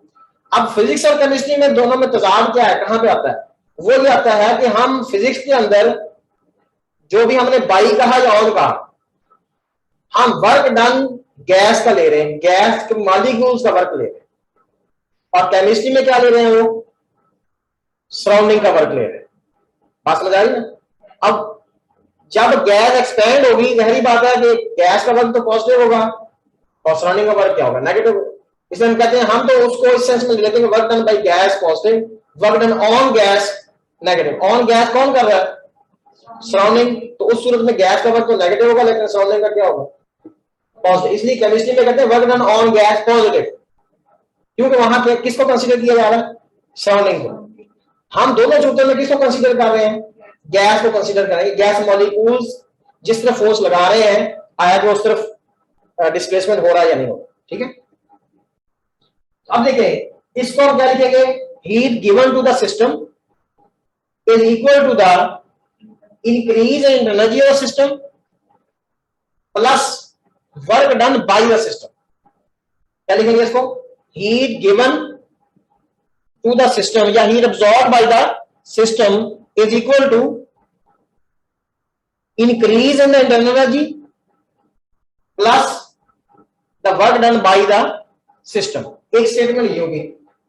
अब फिजिक्स और केमिस्ट्री में दोनों में तजाद क्या है, कहां पे आता है, वो ये आता है कि हम फिजिक्स के अंदर जो भी हमने बाई कहा या ऑन कहा, हम वर्क डन गैस का ले रहे हैं, गैस के मॉलिक्यूल्स का वर्क ले रहे हैं, और केमिस्ट्री में क्या ले रहे हैं, वो सराउंडिंग का वर्क ले रहे हैं। बात समझ आ रही ना। अब जब गैस एक्सपेंड होगी, जाहिर बात है कि गैस का वर्क तो पॉजिटिव होगा और सराउंडिंग का वर्क क्या होगा, नेगेटिव। इसलिए हम कहते हैं, हम तो उसको इस सेंस में लेते हैं, work done by gas positive, work done on gas negative. On gas कौन कर रहा है, सराउंडिंग, तो उस सूरत में गैस का वर्क तो नेगेटिव होगा, लेकिन सराउंडिंग का क्या होगा, पॉजिटिव। इसलिए केमिस्ट्री में कहते हैं work done on gas positive, क्योंकि वहां किसको कंसीडर किया जा रहा है, सराउंडिंग को। हम दोनों सूत्रों में किसको कंसीडर कर रहे हैं, गैस को कंसीडर करेंगे। गैस मॉलिक्यूल्स जिस तरफ फोर्स लगा रहे हैं, आया कि उस तरफ डिस्प्लेसमेंट हो रहा है या नहीं हो रहा, ठीक है। अब देखिए इसको हम क्या लिखेंगे, heat given to the system is equal to the increase in energy of system plus work done by the system. क्या लिखेंगे इसको, heat given to the system या heat absorb by the system is equal to increase in the internal energy plus the work done by the system। एक statement ये होगी,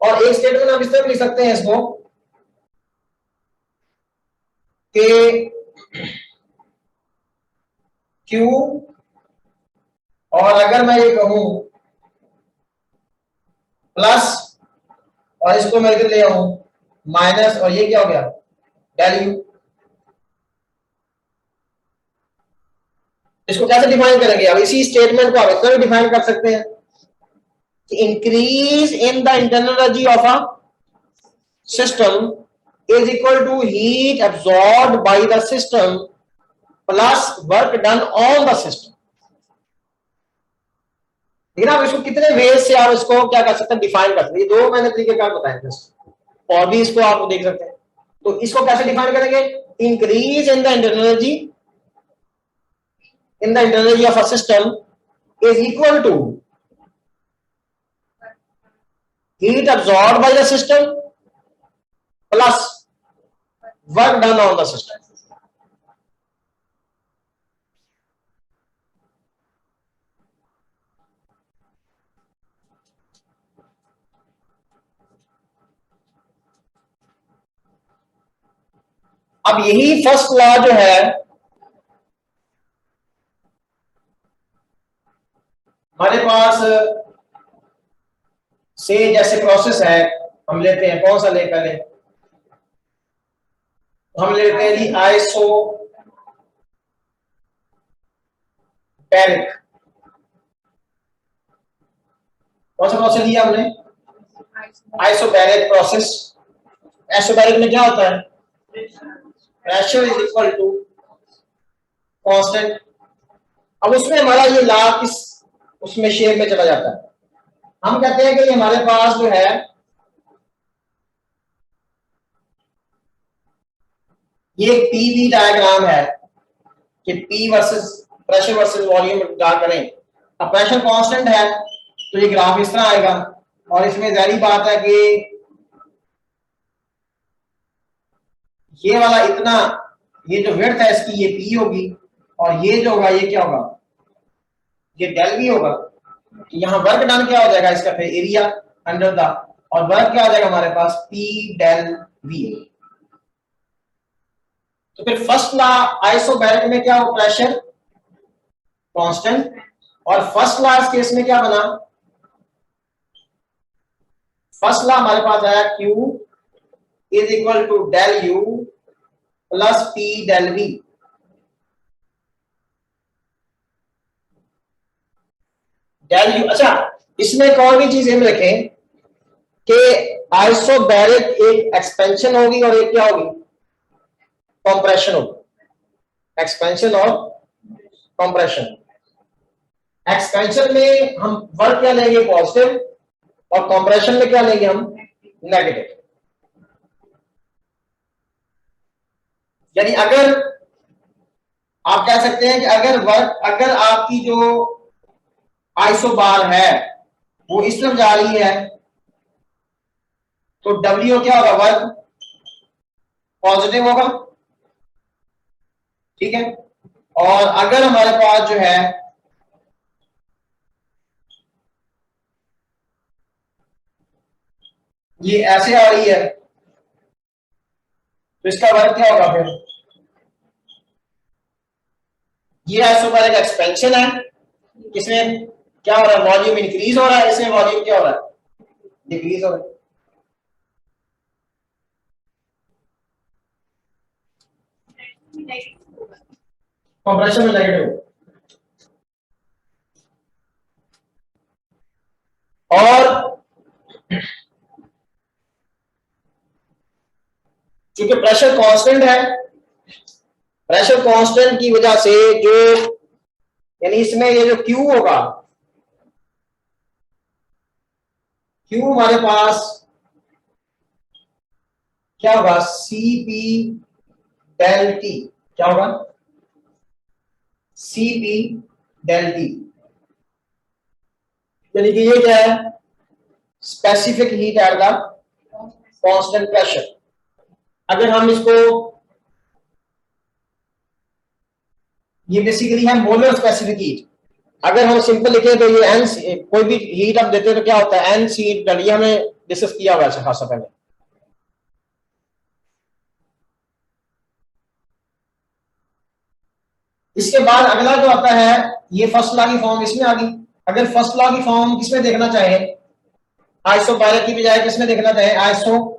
और एक statement आप इस तरह लिख सकते हैं इसको कि Q, और अगर मैं ये कहूं प्लस, और इसको मैं इधर ले आऊं माइनस, और ये क्या हो गया, डेल यू। इसको कैसे डिफाइन करेंगे, अब इसी स्टेटमेंट को आप इस तरह डिफाइन कर सकते हैं, increase in the internal energy of a system is equal to heat absorbed by the system plus work done on the system. लेकिन आप इसको कितने वेज से आप इसको क्या कर सकते हैं, डिफाइन कर सकते हैं। ये दो मैंने तरीके कार बताए थे, और भी इसको आप देख सकते हैं। तो इसको कैसे डिफाइन करेंगे, increase in the internal energy of a system is equal to heat absorbed by the system plus work done on the system। अब यही फर्स्ट लॉ जो है हमारे पास से, जैसे प्रोसेस है हम लेते हैं, कौन सा ले पहले, हम लेते हैं जी आइसो बैरिक। कौन सा प्रोसेस लिया हमने, आइसोबैरिक प्रोसेस। आइसोबैरिक में क्या होता है, pressure is equal to constant. अब उसमें हमारा ये लॉ किस उसमें शेप में चला जाता है, हम कहते हैं कि ये हमारे पास जो है ये एक पीवी डायग्राम है कि P versus pressure versus volume draw करें। अब प्रेशर कांस्टेंट है तो ये ग्राफ इस तरह आएगा, और इसमें जाहिर बात है कि ये वाला इतना, ये जो विड्थ है इसकी ये पी होगी, और ये जो होगा ये क्या होगा, ये डेल वी होगा। तो यहाँ वर्क डन क्या हो जाएगा इसका, फिर एरिया अंडर द, और वर्क क्या हो जाएगा हमारे पास, पी डेल वी। तो फिर फर्स्ट लॉ आइसोबैरिक में क्या हो, प्रेशर कांस्टेंट, और फर्स्ट लॉ इस केस में क्या बना, फर्स्ट लॉ हमारे पास आया Q is equal to del U plus P del V. Del U, अच्छा इसमें एक और भी चीज हम रखें कि आइसोबैरिक एक एक्सपेंशन होगी और एक क्या होगी, कंप्रेशन होगी। एक्सपेंशन और कंप्रेशन। एक्सपेंशन में हम वर्क क्या लेंगे, पॉजिटिव, और कंप्रेशन में क्या लेंगे हम, नेगेटिव। यानी अगर आप कह सकते हैं कि अगर आपकी जो आइसो बार है वो इस तरफ जा रही है तो W क्या होगा, वर्क पॉजिटिव होगा, ठीक है। और अगर हमारे पास जो है ये ऐसे आ रही है तो इसका वर्क क्या होगा, फिर ये आइसोबैरिक एक्सपेंशन है, इसमें क्या हो रहा है, वॉल्यूम इंक्रीज हो रहा है, इसमें वॉल्यूम क्या हो रहा है, डिक्रीज हो रहा है। कंप्रेशन में नेगेटिव। और क्योंकि प्रेशर कांस्टेंट है, प्रेशर कांस्टेंट की वजह से जो, यानी इसमें ये जो Q होगा, Q हमारे पास क्या होगा, CP डेल T, क्या होगा, CP डेल T। यानी कि ये क्या है, specific heat at the constant pressure. अगर हम इसको, ये बेसिकली है मोलर स्पेसिफिक हीट। अगर हम सिंपल लिखें तो ये एन, कोई भी हीट आप देते हैं तो क्या होता है, एन सी, ये हमने डिस्कस किया हुआ है खासा पहले। इसके बाद अगला जो आता है, ये फर्स्ट लॉ की फॉर्म इसमें आ गई। अगर फर्स्ट लॉ की फॉर्म किसमें देखना चाहे, आइसोबैरिक की बजाय किसमें देखना चाहे, आइसोकोरिक।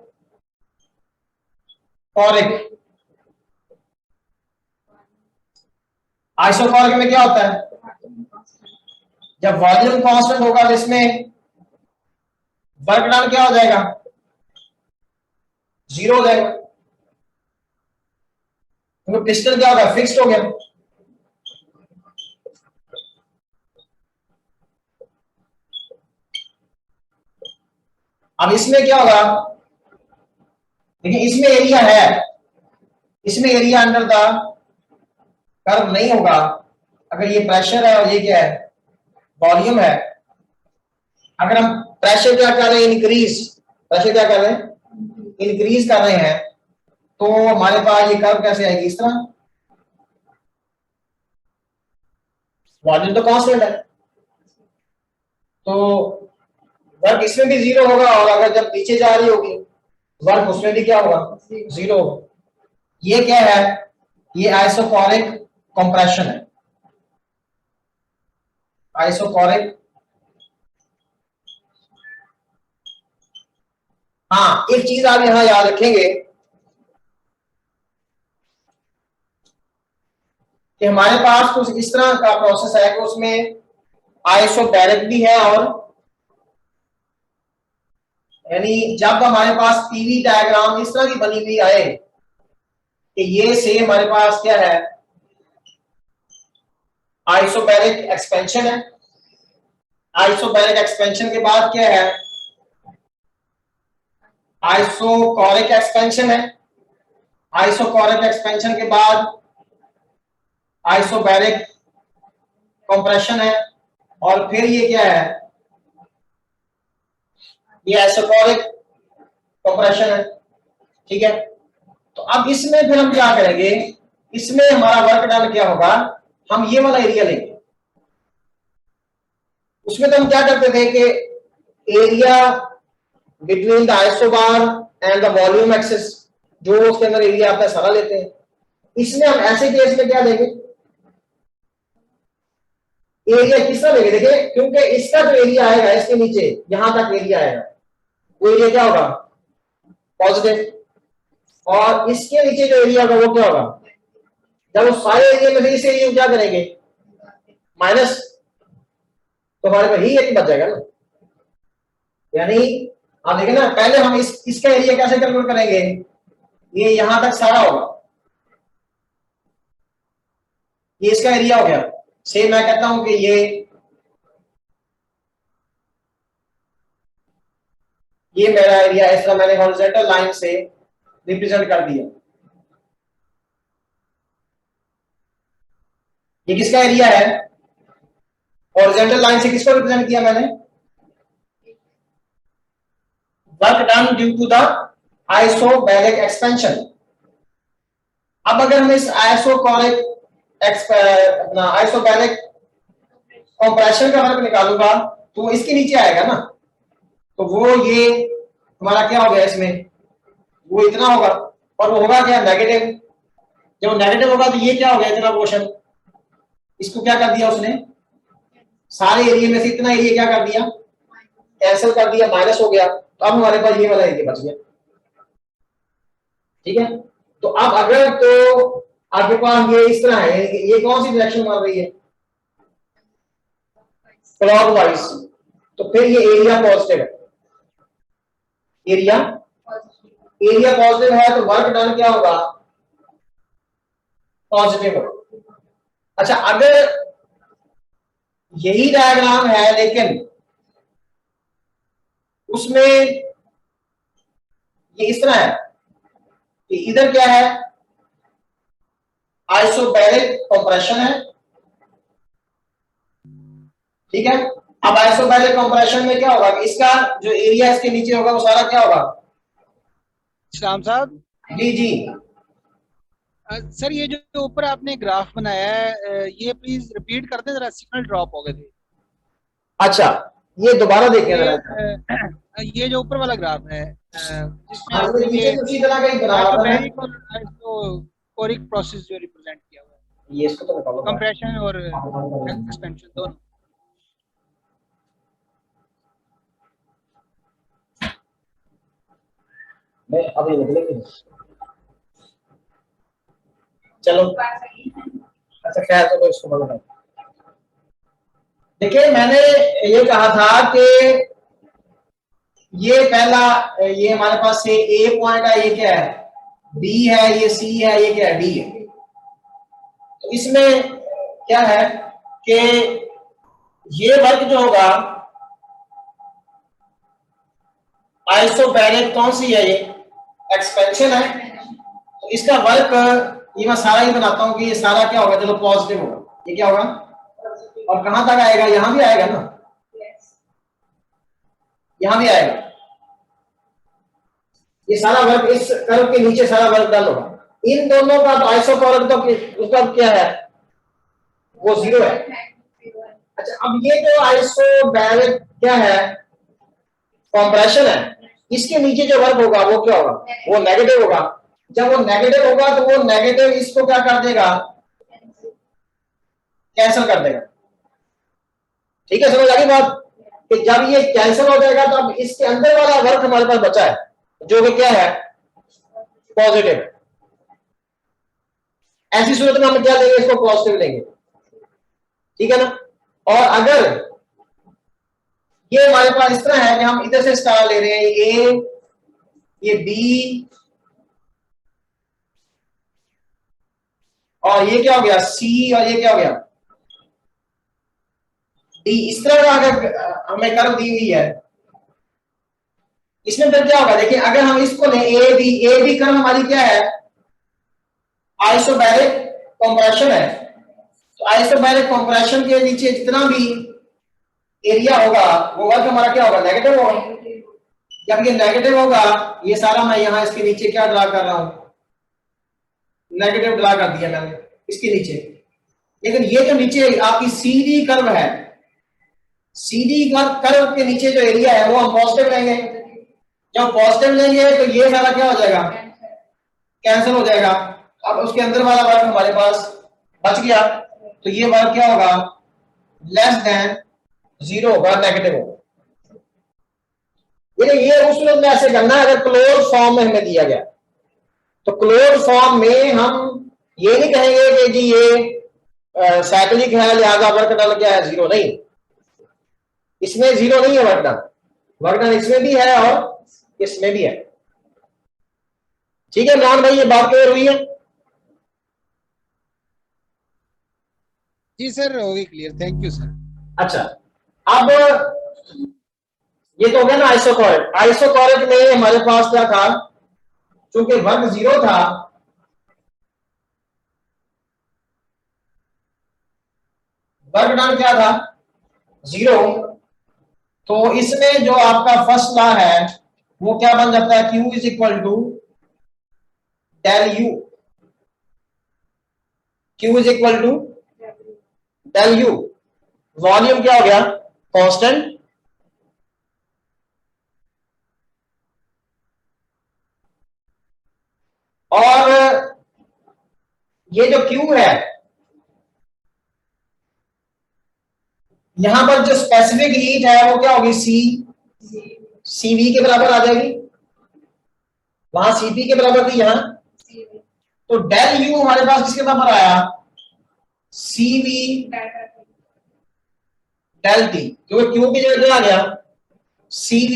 आइसोकोरिक में क्या होता है, जब वॉल्यूम कांस्टेंट होगा तो इसमें वर्क डन क्या हो जाएगा, जीरो हो जाएगा, क्योंकि पिस्टन क्या होगा, फिक्स्ड हो गया। अब इसमें क्या होगा, देखिए इसमें एरिया है, इसमें एरिया अंडर द कर्व नहीं होगा अगर ये प्रेशर है और ये क्या है, वॉल्यूम है। अगर हम प्रेशर क्या कर रहे हैं, इंक्रीज, प्रेशर क्या कर रहे हैं, इंक्रीज कर रहे हैं, तो हमारे पास ये कर्व कैसे आएगी, इस तरह, वॉल्यूम तो कांस्टेंट है, तो वर्क इसमें भी जीरो होगा, और अगर जब नीचे जा रही होगी वर्क उसमें भी क्या होगा, जीरो होगा। ये क्या है, ये आइसोकोरिक कंप्रेशन है, आइसोकोरिक। हाँ, एक चीज आप यहां याद रखेंगे कि हमारे पास कुछ इस तरह का प्रोसेस है कि उसमें आइसोबैरिक भी है, और यानी जब हमारे पास पीवी डायग्राम इस तरह की बनी हुई आए कि ये से हमारे पास क्या है, आइसोबैरिक एक्सपेंशन है, आइसोबैरिक एक्सपेंशन के बाद क्या है, आइसोकोरिक एक्सपेंशन है, आइसोकोरिक एक्सपेंशन के बाद आइसोबैरिक कंप्रेशन है, और फिर ये क्या है, ये आइसोकोरिक कंप्रेशन है। ठीक है, तो अब इसमें फिर हम क्या करेंगे, इसमें हमारा वर्क डन क्या होगा, हम ये वाला एरिया लेंगे। उसमें तो हम क्या करते थे कि area between the isobar and the volume axis, जो उसके अंदर एरिया आता है सारा लेते हैं। इसमें हम ऐसे केस में क्या लेंगे, एरिया किस तरह लेंगे, देखिए क्योंकि इसका जो एरिया आएगा इसके नीचे यहां तक एरिया आएगा, वो एरिया क्या होगा, पॉजिटिव, और इसके नीचे जो एरिया होगा वो क्या होगा, जब वो सारे एरिया में से इस एरिया को क्या करेंगे, माइनस, तो हमारे पास ही एक बच जाएगा ना। यानी आप देखें ना, पहले हम इसका एरिया कैसे कैलकुलेट करेंगे, ये यहां तक सारा होगा, ये इसका एरिया हो गया। से मैं कहता हूं कि ये मेरा एरिया, इस तरह मैंने हॉरिजॉन्टल लाइन से रिप्रेजेंट कर दिया। ये किसका एरिया है, हॉरिजॉन्टल लाइन से किसको रिप्रेजेंट किया मैंने, work done due to the isobaric expansion. अब अगर हम इस आइसोकोरिक अपना आइसोबैरिक कंप्रेशन का वर्क निकालूंगा तो इसके नीचे आएगा ना, तो वो ये हमारा क्या हो गया, इसमें वो इतना होगा, और वो होगा क्या, नेगेटिव। जब नेगेटिव होगा तो ये क्या हो गया, इतना पोर्शन, इसको क्या कर दिया उसने, सारे एरिया में से इतना एरिया क्या कर दिया, कैंसिल कर दिया, माइनस हो गया, तो अब हमारे पास ये वाला एरिया बच गया। ठीक है, तो अब अगर तो आपके पास ये इस तरह है, ये कौन सी डायरेक्शन मार रही है, क्लॉकवाइज, तो फिर ये एरिया पॉजिटिव है, एरिया पॉजिटिव है, तो वर्क डन क्या होगा, पॉजिटिव होगा। अच्छा, अगर यही डायग्राम है लेकिन उसमें ये इस तरह है कि इधर क्या है, आइसोबैरिक कंप्रेशन है। ठीक है, अब आइसोबैरिक कंप्रेशन में क्या होगा, इसका जो एरिया इसके नीचे होगा वो सारा क्या होगा, श्याम साहब जी जी, सर ये जो ऊपर आपने ग्राफ बनाया है ये प्लीज रिपीट कर दें, जरा सिग्नल ड्रॉप हो गए थे। अच्छा ये दोबारा देखिए जरा, ये जो ऊपर वाला ग्राफ है जिसमें हाँ, आपने ये ये नीचे उसी तरह का ही बना हुआ है, आइसोबैरिक और आइसोकोरिक प्रोसेस जो रिप्रेजेंट किया हुआ है, ये इसको तो निकालो, कंप्रेशन और एक्सपेंशन दोनों। मैं अभी निकलेंगे, चलो अच्छा खैर, तो इसको बंद कर। देखिए मैंने ये कहा था कि ये पहला, ये हमारे पास से ए पॉइंट है, ये क्या है, बी है, ये सी है, ये क्या है, डी है। तो इसमें क्या है कि ये वर्क जो होगा आइसोबैरिक कौन सी है? ये एक्सपेंशन है। तो इसका वर्क ये मैं सारा ही बनाता हूं कि ये सारा क्या होगा, चलो पॉजिटिव होगा। ये क्या होगा और कहां तक आएगा? यहां भी आएगा ना, यहां भी आएगा। ये सारा वर्क इस कर्व के नीचे सारा वर्क डन होगा। इन दोनों का तो आइसोकोरिक तो उसका क्या है, वो 0 है। अच्छा, अब ये जो आइसोबैरिक क्या है, कंप्रेशन है, इसके नीचे जो वर्क होगा वो क्या होगा, वो नेगेटिव होगा। जब वो नेगेटिव होगा तो वो नेगेटिव इसको क्या कर देगा, कैंसिल कर देगा। ठीक है, समझ आ गई बात? कि जब ये कैंसिल हो जाएगा तो अब इसके अंदर वाला वर्क हमारे पास बचा है जो कि क्या है, पॉजिटिव। ऐसी सूरत में हम क्या लेंगे, इसको पॉजिटिव लेंगे। ठीक है ना। और अगर ये हमारे पास इस तरह है कि हम इधर से स्टार ले रहे हैं, ये बी और ये क्या हो गया सी और ये क्या हो गया डी, इस तरह का अगर हमें कर्व दी हुई है, इसमें फिर क्या होगा, देखिए अगर हम इसको लें ए बी कर्व हमारी क्या है, आइसोबैरिक कंप्रेशन है। तो आइसोबैरिक कंप्रेशन के नीचे जितना भी एरिया होगा वो वर्क हमारा क्या होगा, नेगेटिव होगा। जब ये नेगेटिव होगा, ये सारा मैं यहां इसके नीचे क्या ड्रा कर रहा हूं, नेगेटिव ड्रा कर दिया मैंने इसके नीचे। लेकिन ये जो नीचे आपकी सीडी कर्व है, सीडी कर्व के नीचे जो एरिया है वो हम पॉजिटिव लेंगे। जब पॉजिटिव लेंगे तो ये सारा क्या हो जाएगा, कैंसिल हो जाएगा। अब उसके अंदर वाला वर्क हमारे पास बच गया, तो ये वर्क क्या होगा, लेस देन 0 होगा, नेगेटिव होगा। ये उस में ऐसे करना है अगर क्लोज फॉर्म में हमें दिया गया। तो क्लोज फॉर्म में हम ये नहीं कहेंगे कि जी ये साइक्लिक है लिहाजा वर्क डन क्या है 0, नहीं, इसमें 0 नहीं है वर्क डन। वर्क डन इसमें भी है और इसमें भी है। ठीक है इमरान भाई, ये बात क्लियर हुई है? जी सर, हो गई क्लियर, थैंक यू सर। अच्छा, अब ये तो हो गया ना आइसोकोरिक। आइसोकोरिक में हमारे पास क्या था, चूंकि वर्क 0 था, वर्क डन क्या था 0, तो इसमें जो आपका फर्स्ट लॉ है वो क्या बन जाता है, Q is equal to del U। Q is equal to del U। Volume क्या हो गया, कांस्टेंट। और ये जो Q है, यहां पर जो स्पेसिफिक हीट है वो क्या होगी, CV के बराबर आ जाएगी। वहां CP के बराबर थी यहां, तो डेल U हमारे पास किसके बराबर आया, CV डेल T, क्योंकि Q की जगह क्या आ गया, CV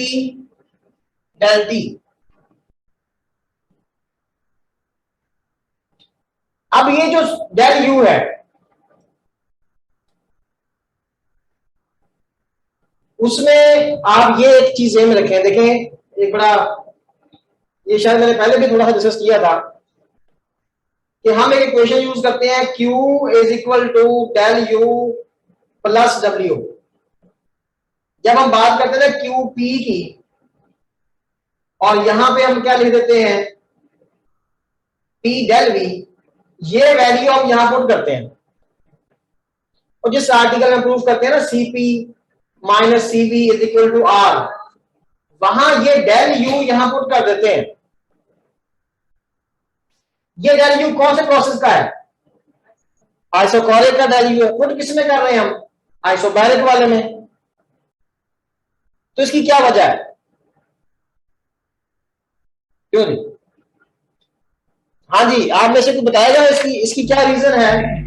डेल T। अब ये जो डेल U है, उसमें आप ये एक चीज में रखें, देखें एक बड़ा, ये शायद मैंने पहले भी थोड़ा सा डिस्कस किया था कि हम एक इक्वेशन यूज करते हैं, Q is equal to del U plus W। जब हम बात करते हैं QP की, और यहां पे हम क्या लिख देते हैं, P डेल V, ये वैल्यू हम यहां पुट करते हैं। और जिस आर्टिकल में प्रूफ करते हैं ना, CP minus CV is equal to R, वहां ये डेल U यहां पुट कर देते हैं। ये डेल U कौन से प्रोसेस का है, आइसोकोरिक का डेल U है। पुट किसमें कर रहे हैं हम, आइसोबैरिक वाले में। तो इसकी क्या वजह है, क्यों नहीं? हाँ जी, आप में से कुछ बताएगा इसकी क्या रीजन है?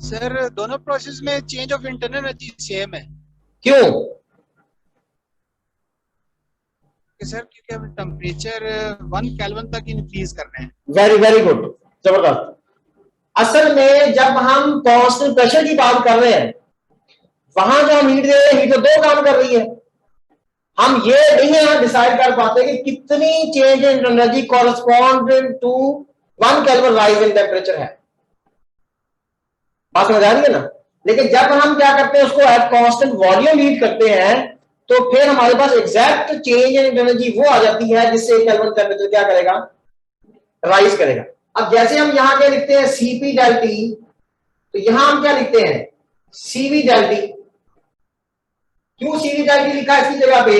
सर दोनों प्रोसेस में change of internal energy same है। क्यों? सर क्योंकि हम टेम्परेचर 1 केल्विन तक इंक्रीज कर रहे हैं। वेरी वेरी गुड, जबरदस्त। असल में जब हम कांस्टेंट प्रेशर की बात कर रहे हैं, वहां जो हम हीट दे रहे हैं, हीट तो 2 काम कर रही है। हम ये नहीं है डिसाइड कर पाते कि कितनी change in energy correspond to 1 kelvin rise in temperature है। बात समझ आ रही है ना। लेकिन जब हम क्या करते हैं, उसको एट कांस्टेंट वॉल्यूम हीट करते हैं, तो फिर हमारे पास एग्जैक्ट चेंज इन एनर्जी वो आ जाती है जिससे केल्विन टेम्परेचर क्या करेगा, राइज करेगा। अब जैसे हम यहां क्या लिखते हैं, Cp डेल टी, तो यहां हम क्या लिखते हैं, Cv डेल टी। क्यों Cv डेल टी लिखा है इसकी जगह पे,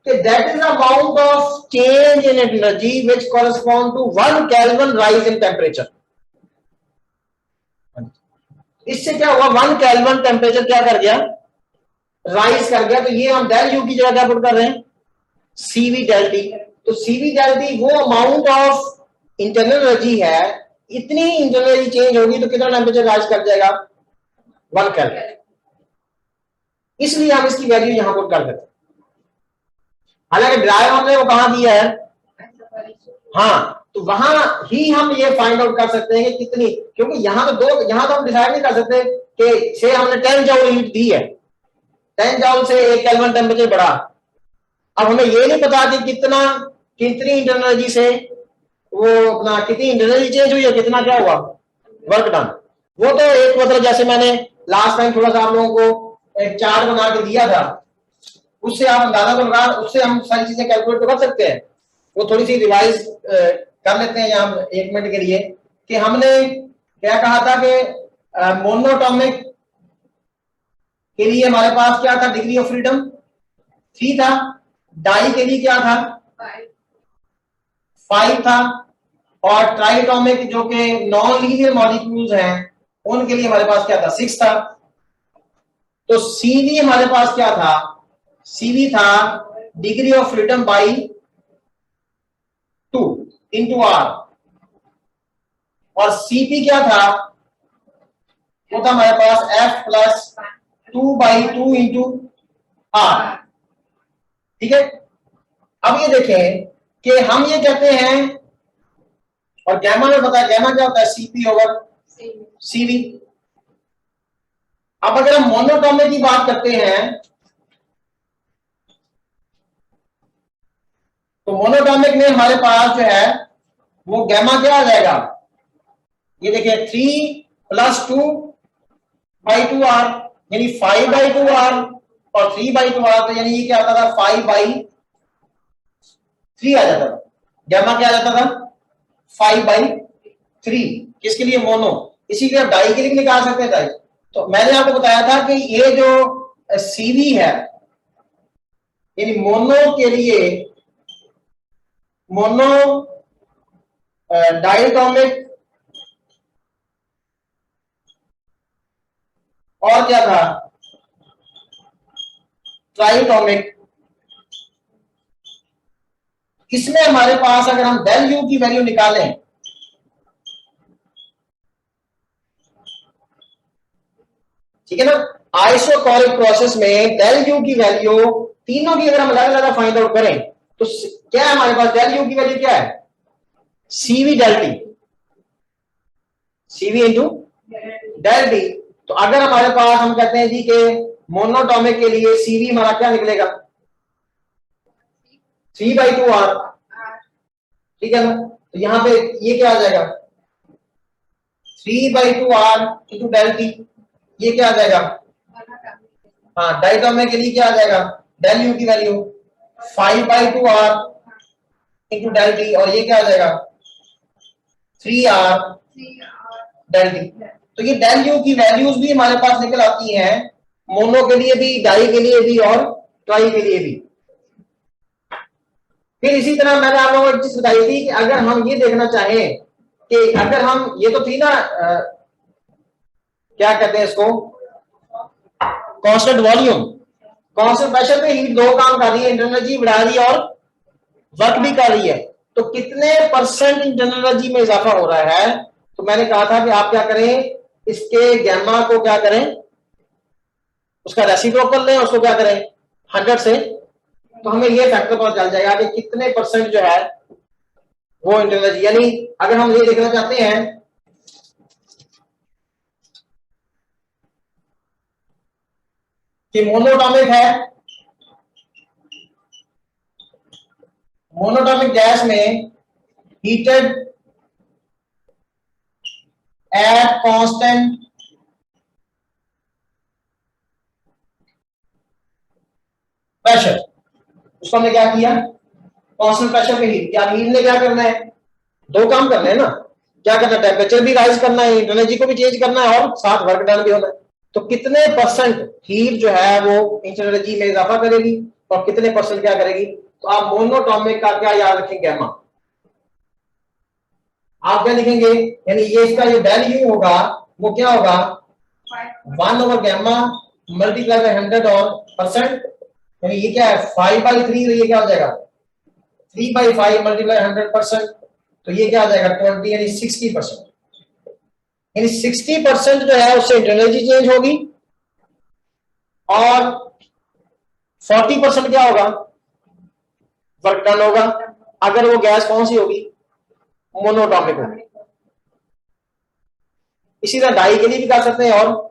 कि that is amount of change in energy which correspond to 1 kelvin rise in temperature. इससे क्या हुआ, 1 केल्विन टेम्परेचर क्या कर गया, राइज कर गया। तो ये हम डेल यू की जगह क्या पुट कर रहे हैं, Cv डेल टी। तो Cv डेल टी वो अमाउंट ऑफ इंटरनल एनर्जी है, इतनी इंटरनल एनर्जी चेंज होगी तो कितना टेम्परेचर राइज कर जाएगा, 1 केल्विन। इसलिए हम इसकी वैल्यू यहां पुट कर देते हैं। हालांकि ड्राइव हमने वो कहां दिया है, हाँ, तो वहां ही हम ये फाइंड आउट कर सकते हैं कि कितनी, क्योंकि यहां तो हम डिसाइड नहीं कर सकते कि से हमने 10 जूल हीट दी है, 10 जूल से 1 केल्विन टेम्परेचर बढ़ा। अब हमें ये नहीं पता कि कितनी इंटरनल एनर्जी से वो अपना कितनी इंटरनल एनर्जी चेंज हुई है, कितना क्या हुआ वर्क डन। वो तो एक मतलब जैसे मैंने लास्ट टाइम थोड़ा सा आप लोगों को एक चार्ट बना के दिया था, उससे आप अंदाजा तो लगा, उससे हम सारी चीजें कैलकुलेट तो कर सकते हैं। वो थोड़ी सी रिवाइज कर लेते हैं यहाँ 1 मिनट के लिए, कि हमने क्या कहा था कि मोनोटॉमिक के लिए हमारे पास क्या था, डिग्री ऑफ फ्रीडम 3 था, डाई के लिए क्या था, 5 था, और ट्राइटॉमिक जो कि नॉन लीनियर मॉलिक्यूल्स हैं उनके लिए हमारे पास क्या था, 6 था। तो सीवी हमारे पास क्या था, सीवी था degree of freedom by 2 into R, और सीपी क्या था, वो था हमारे पास एफ प्लस 2/2 इंटू आर। ठीक है, अब ये देखें कि हम ये कहते हैं, और गैमा में पता है गैमा क्या होता है, सीपी ओवर सीवी। अब अगर हम मोनोटॉमिक की बात करते हैं, तो मोनोटॉमिक में हमारे पास जो है वो गैमा क्या आ जाएगा, ये देखिए 3 + 2/2 आर, यानी 5/2 आर और 3/2 आर, तो यानी ये क्या आता था, 5/3 आ जाता था। गैमा क्या आ जाता था, 5/3। किसके लिए, मोनो। इसीलिए आप डाई के लिए निकाल सकते हैं डाई। तो मैंने आपको बताया था कि ये जो सीवी है, यानी मोनो के लिए, मोनो डाइटॉमिक और क्या था, ट्राइटॉमिक। इसमें हमारे पास अगर हम डेल यू की वैल्यू निकालें, ठीक है ना, आइसोकोरिक प्रोसेस में डेल यू की वैल्यू तीनों की अगर हम अलग अलग फाइंड आउट करें, तो क्या है हमारे पास, डेल यू की वैल्यू क्या है, CV del T, CV into del T. तो अगर हमारे पास हम कहते हैं जी कि मोनोटॉमिक के लिए सीवी हमारा क्या निकलेगा, 3/2 आर। ठीक है ना, तो यहां पे ये क्या आ जाएगा, 3/2 आर इंटू डेल टी, ये क्या आ जाएगा, हाँ डाइटॉमिक के लिए क्या आ जाएगा, डेल यू की value 5/2 R into del T, और ये क्या आ जाएगा, 3 आर डेल टी। तो ये डेल यू की वैल्यूज भी हमारे पास निकल आती हैं, मोनो के लिए भी, डाई के लिए भी और ट्राई के लिए भी। फिर इसी तरह मैंने आप लोगों को एक चीज बताई थी कि अगर हम ये देखना चाहें कि अगर हम, ये तो थी ना क्या कहते हैं इसको, कांस्टेंट वॉल्यूम, कांस्टेंट प्रेशर पे हीट दो काम कर रही है, इंटरनल एनर्जी बढ़ा रही है और वर्क भी कर रही है। तो कितने % इंटरनल एनर्जी में इजाफा हो रहा है, तो मैंने कहा था कि आप क्या करें, इसके गैमा को क्या करें, उसका रेसिप्रोकल लें, उसको क्या करें 100 से, तो हमें ये फैक्टर पता चल जाएगा कि कितने % जो है वो इंटरनल एनर्जी। यानी अगर हम ये देखना चाहते हैं कि मोनोटॉमिक है मोनोटॉमिक गैस में हीटेड एट कांस्टेंट प्रेशर, उसको हमने क्या किया, कांस्टेंट प्रेशर पे हीट। क्या हीट ने क्या करना है, दो काम करने हैं ना, क्या करना है, टेम्परेचर भी राइज करना है, एनर्जी को भी चेंज करना है और साथ वर्क डन भी होना है। तो कितने परसेंट हीट जो है वो एनर्जी में इजाफा करेगी और कितने परसेंट क्या करेगी, तो आप मोनोटॉमिक का क्या याद रखेंगे, गैमा। आप क्या लिखेंगे, यानी ये इसका ये वैल्यू होगा वो क्या होगा, 1/γ मल्टीप्लाई बाय 100 और परसेंट, यानी ये क्या है 5/3, तो ये क्या हो जाएगा 3/5 मल्टीप्लाई 100%, तो ये क्या आ जाएगा 20 यानी 60%। यानी 60% जो है उससे एनर्जी चेंज होगी और 40% क्या होगा, वर्क डन होगा। अगर वो गैस कौन सी होगी, मोनोटॉमिक होगी। इसी तरह डाई के लिए भी कर सकते हैं और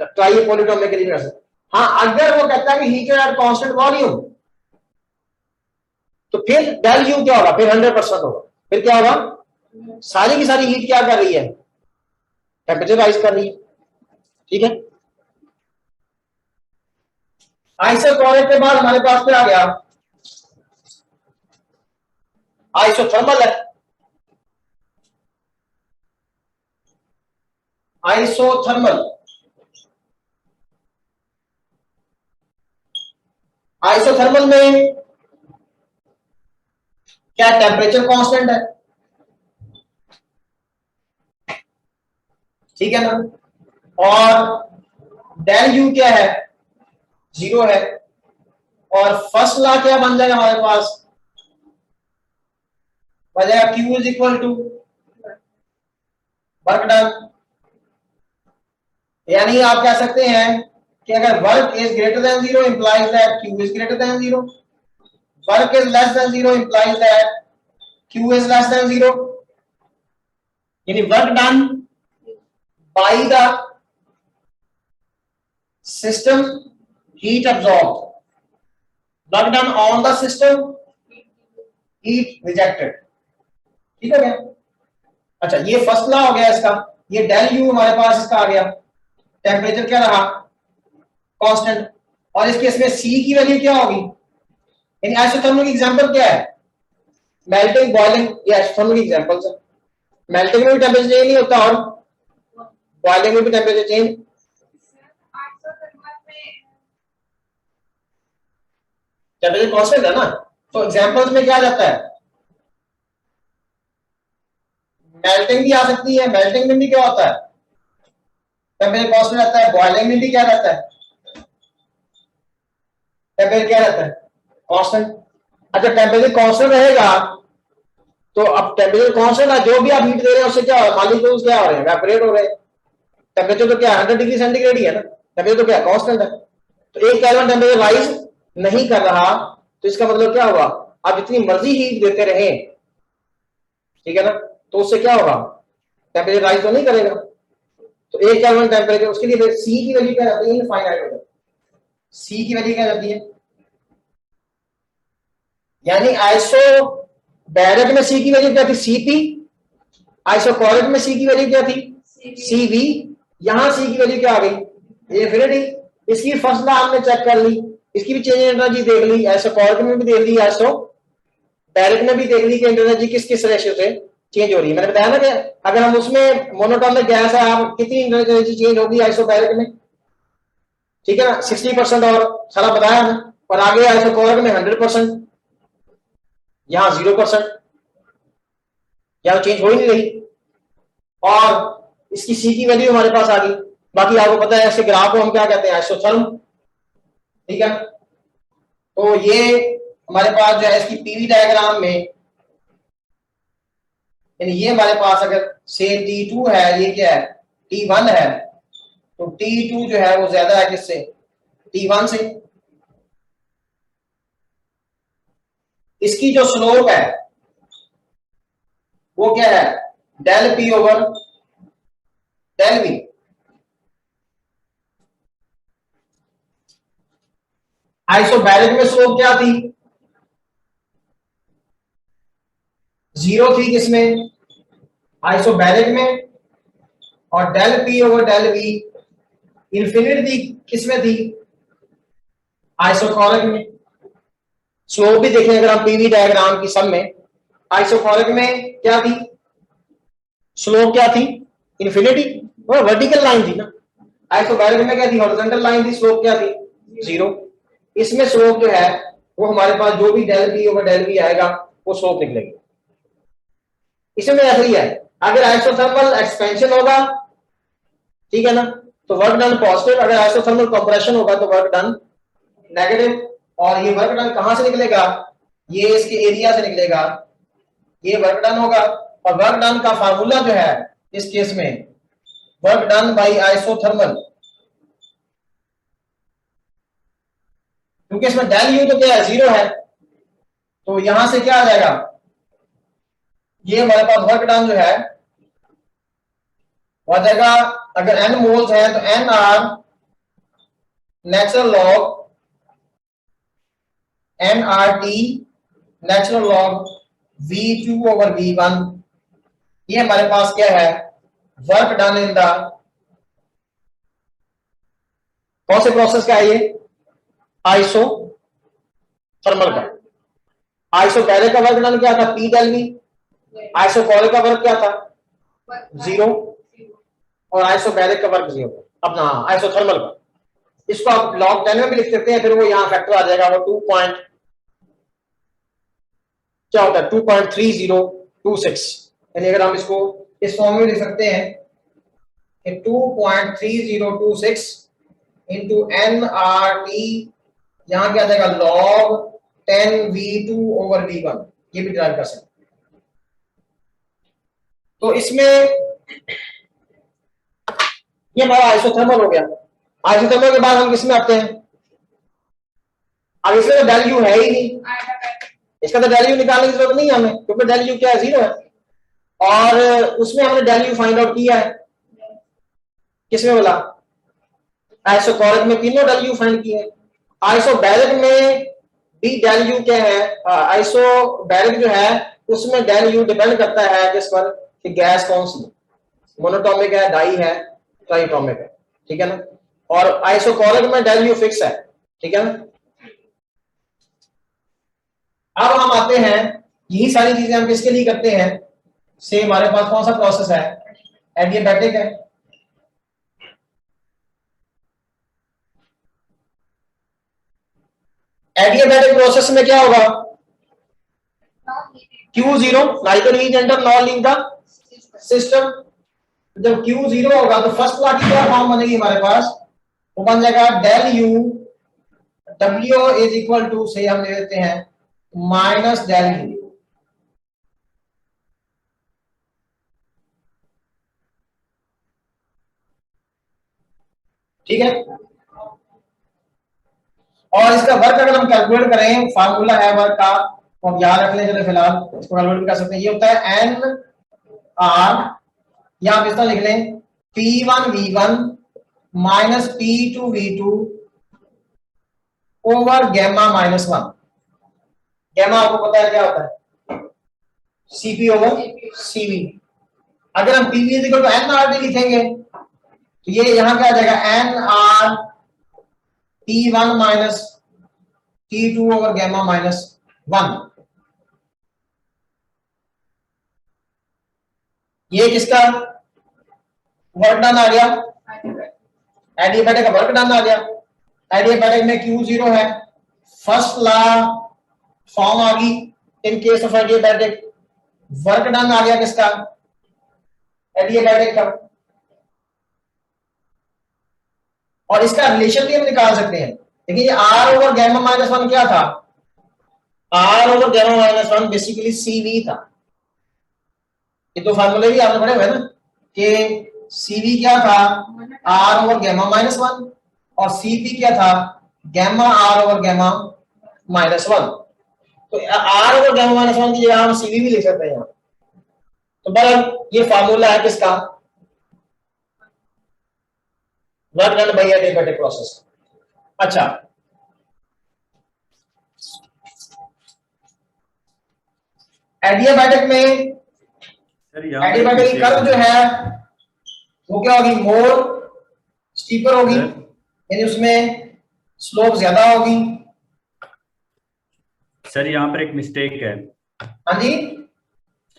ट्राई पॉलीटॉमिक के लिए भी कर सकते हैं। हाँ, अगर वो कहता है कि हीटेड एट कांस्टेंट वॉल्यूम, तो फिर डेल यू क्या होगा, फिर 100% होगा। फिर क्या होगा, सारी की सारी हीट क्या कर रही है, टेम्परेचर राइज कर रही है। ठीक है, आइसोटोनिक के बाद हमारे पास क्या आ गया, आइसोथर्मल है। आइसोथर्मल, आइसोथर्मल में क्या टेम्परेचर कांस्टेंट है, ठीक है ना, और डेल यू क्या है, 0 है, और फर्स्ट लॉ क्या बन जाएगा हमारे पास, बन जाएगा Q is equal to work done. यानी आप कह सकते हैं कि अगर work is greater than 0 implies that Q is greater than 0, work is less than 0 implies that Q is less than 0। यानी work done by the system, heat absorb, work done on the system, heat rejected. ठीक है क्या, अच्छा ये first law हो गया इसका। ये डेल यू हमारे पास इसका आ गया, टेम्परेचर क्या रहा कांस्टेंट, और इस केस में सी की वैल्यू क्या होगी, यानी आइसोथर्मल की एग्जांपल क्या है, मेल्टिंग, बॉइलिंग, ये आइसोथर्मल की एग्जांपल्स है। मेल्टिंग में भी टेम्परेचर चेंज नहीं होता और बॉइलिंग में भी टेम्परेचर चेंज, टेम्परेचर कांस्टेंट है ना। तो एग्जांपल्स में क्या जाता है, मेल्टिंग भी आ सकती है, मेल्टिंग में भी क्या होता है टेम्परेचर कांस्टेंट रहता है, बॉइलिंग में भी क्या रहता है टेम्परेचर क्या रहता है कांस्टेंट। अच्छा टेम्परेचर कांस्टेंट रहेगा तो अब टेम्परेचर कांस्टेंट है, जो भी आप हीट दे रहे हैं उससे क्या मॉलिक्यूल्स क्या हो रहे हैं, इवेपोरेट हो रहे हैं। टेम्परेचर तो क्या 100 डिग्री सेंटीग्रेड ही है ना, टेम्परेचर तो क्या कांस्टेंट है। तो एक केल्विन टेम्परेचर राइज नहीं कर रहा, तो इसका मतलब क्या होगा, आप जितनी मर्जी हीट देते रहे, ठीक है ना, तो उससे क्या होगा, टेम्परेचर राइज तो नहीं करेगा। तो एक केल्विन टेम्परेचर, उसके लिए सी की वैल्यू क्या जाती है, इनफाइनाइट हो जाती है। सी की वैल्यू क्या जाती है, यानी आइसो बैरिक में सी की वैल्यू क्या थी, सीपी, आइसोकोरिक में सी की वैल्यू क्या थी, सीवी, यहां सी की वैल्यू क्या आ गई, इंफिनिटी। इसकी फर्स्ट लॉ हमने चेक कर ली, इसकी भी चेंज एनर्जी देख ली, आइसोकोरिक में भी देख ली, आइसो बैरिक में भी देख ली कि एनर्जी किस किस रेशियो से चेंज हो रही है। मैंने बताया ना कि अगर हम उसमें मोनोटॉनिक गैस है, आप कितनी एनर्जी चेंज होगी आइसोबैरिक में, ठीक है ना 60%, और सारा बताया हमने। और आगे आइसोकोरिक में 100%, यहां 0%, यहां चेंज हो ही नहीं रही, और इसकी सी की वैल्यू हमारे पास आ गई। बाकी आपको पता है ऐसे ग्राफ को हम क्या कहते हैं, आइसोथर्म। ठीक है, तो ये हमारे पास जो है इसकी पीवी डायग्राम में, यानी ये हमारे पास अगर से T2 है, ये क्या है T1 है, तो T2 जो है वो ज्यादा है किससे, T1 से। इसकी जो स्लोप है वो क्या है, del P over del V. Isobaric में स्लोप क्या थी, जीरो थी किसमें, आइसोबैरिक में, और del P over del V infinity थी किसमें थी, आइसोकॉरिक में। स्लोप भी देखें अगर हम पीवी डायग्राम की सब में, आइसोकॉरिक में क्या थी, स्लोप क्या थी, इन्फिनिटी, वो वर्टिकल लाइन थी ना। आइसोबैरिक में क्या थी, हॉरिजॉन्टल लाइन थी, स्लोप क्या थी, जीरो। इसमें स्लोप जो है वो हमारे पास जो भी del P over del V आएगा वो स्लोप निकलेगी। इसमें ऐसा ही है, अगर आइसोथर्मल एक्सपेंशन होगा, ठीक है ना, तो वर्क डन पॉजिटिव, अगर आइसोथर्मल कंप्रेशन होगा तो वर्क डन नेगेटिव। और ये वर्क डन कहां से निकलेगा, ये इसके एरिया से निकलेगा, ये वर्क डन होगा। और वर्क डन का फार्मूला जो है इस केस में, वर्क डन बाय आइसोथर्मल, क्योंकि इसमें डेल यू तो क्या है, जीरो है, तो यहां से क्या आ जाएगा, ये हमारे पास वर्क डन जो है वो आ जाएगा, अगर n मोल्स है तो n R natural log n R T natural log v2 over v1। ये हमारे पास क्या है, वर्क डन इन द, कौन से प्रोसेस का है ये, आइसो थर्मल का। आइसोबैरिक का वर्क डन क्या था, पी डेल वी। आइसोकॉरिक का वर्क क्या था, जीरो, और आइसोबैरिक का वर्क जीरो, अपना आइसोथर्मल का। इसको आप लॉग 10 में भी लिख सकते हैं, फिर वो यहां फैक्टर आ जाएगा, वो 2 पॉइंट क्या होता है, 2.3026। यानी अगर हम इसको इस फॉर्म में लिख सकते हैं कि 2.3026 इंटू एन आर टी, यहां क्या आ जाएगा, लॉग 10v2 ओवर v1, ये भी ड्राइव कर सकते हैं। तो इसमें ये हमारा आइसोथर्मल हो गया। आइसोथर्मल के बाद हम किसमें आते हैं, अब इसमें तो डेल यू है ही नहीं, इसका तो डेल यू निकालने की जरूरत नहीं है हमें, क्योंकि डेल यू क्या है, जीरो है। और उसमें हमने डेल यू फाइंड आउट किया है, किसमें बोला, आइसोकॉरिक में तीनों डेल यू फाइंड किए हैं। आइसोबैरिक में भी डेल यू क्या है, आइसोबैरिक जो है उसमें डेल यू डिपेंड करता है किस पर, कि गैस कौन सी, मोनोटॉमिक है, डाई है, ट्राइटॉमिक है, ठीक है ना। और आइसोकॉरिक में डेल यू फिक्स है, ठीक है ना। अब हम आते हैं, यही सारी चीजें हम किसके लिए करते हैं, से हमारे पास कौन सा प्रोसेस है, एडियाबैटिक है। एडियाबैटिक प्रोसेस में क्या होगा, Q0 neither heat enter nor leave the system। जब Q0 होगा तो फर्स्ट लॉ की क्या फॉर्म बनेगी हमारे पास, वो बन जाएगा del U W is equal to, से हम ले लेते हैं माइनस डेल यू, ठीक है। और इसका वर्क अगर हम कैलकुलेट करें, फार्मूला है वर्क का, तो हम याद रख लें, चले फिलहाल इसको कैलकुलेट भी कर सकते हैं। ये होता है एन आर, या आप इस तरह लिख लें, P1 V1 minus P2 V2 over gamma minus 1। Gamma आपको पता है क्या होता है, CP ओवर CV। अगर हम PV equal to N R T लिखेंगे तो ये यहां क्या आ जाएगा, N R P1 minus T2 over gamma minus 1। ये किसका वर्क डन आ गया, एडियाबैटिक का वर्क डन आ गया। एडियाबैटिक में Q0 है, फर्स्ट लॉ फॉर्म आ गई in case of adiabatic. Work done आ गया किसका, एडियाबैटिक का। और इसका रिलेशन भी हम निकाल सकते हैं। देखिए आर ओवर गैमा माइनस 1 क्या था, R over gamma minus 1 basically CV था। ये तो फार्मूले भी आपने पढ़े हुए ना, कि CV क्या था, आर ओवर गैमा माइनस 1, और CP क्या था, gamma R over gamma minus 1। तो आर ओवर गैमा माइनस 1 की जगह हम CV भी लिख सकते हैं यहाँ। तो बराबर ये फार्मूला है किसका, work done bye adiabatic process. अच्छा, एडियाबैटिक में सर यहाँ पे एडियाबैटिक की कर्व जो है वो क्या होगी, मोर स्टीपर होगी, यानी उसमें स्लोप ज्यादा होगी। सर यहाँ पर एक मिस्टेक है। हाँ जी,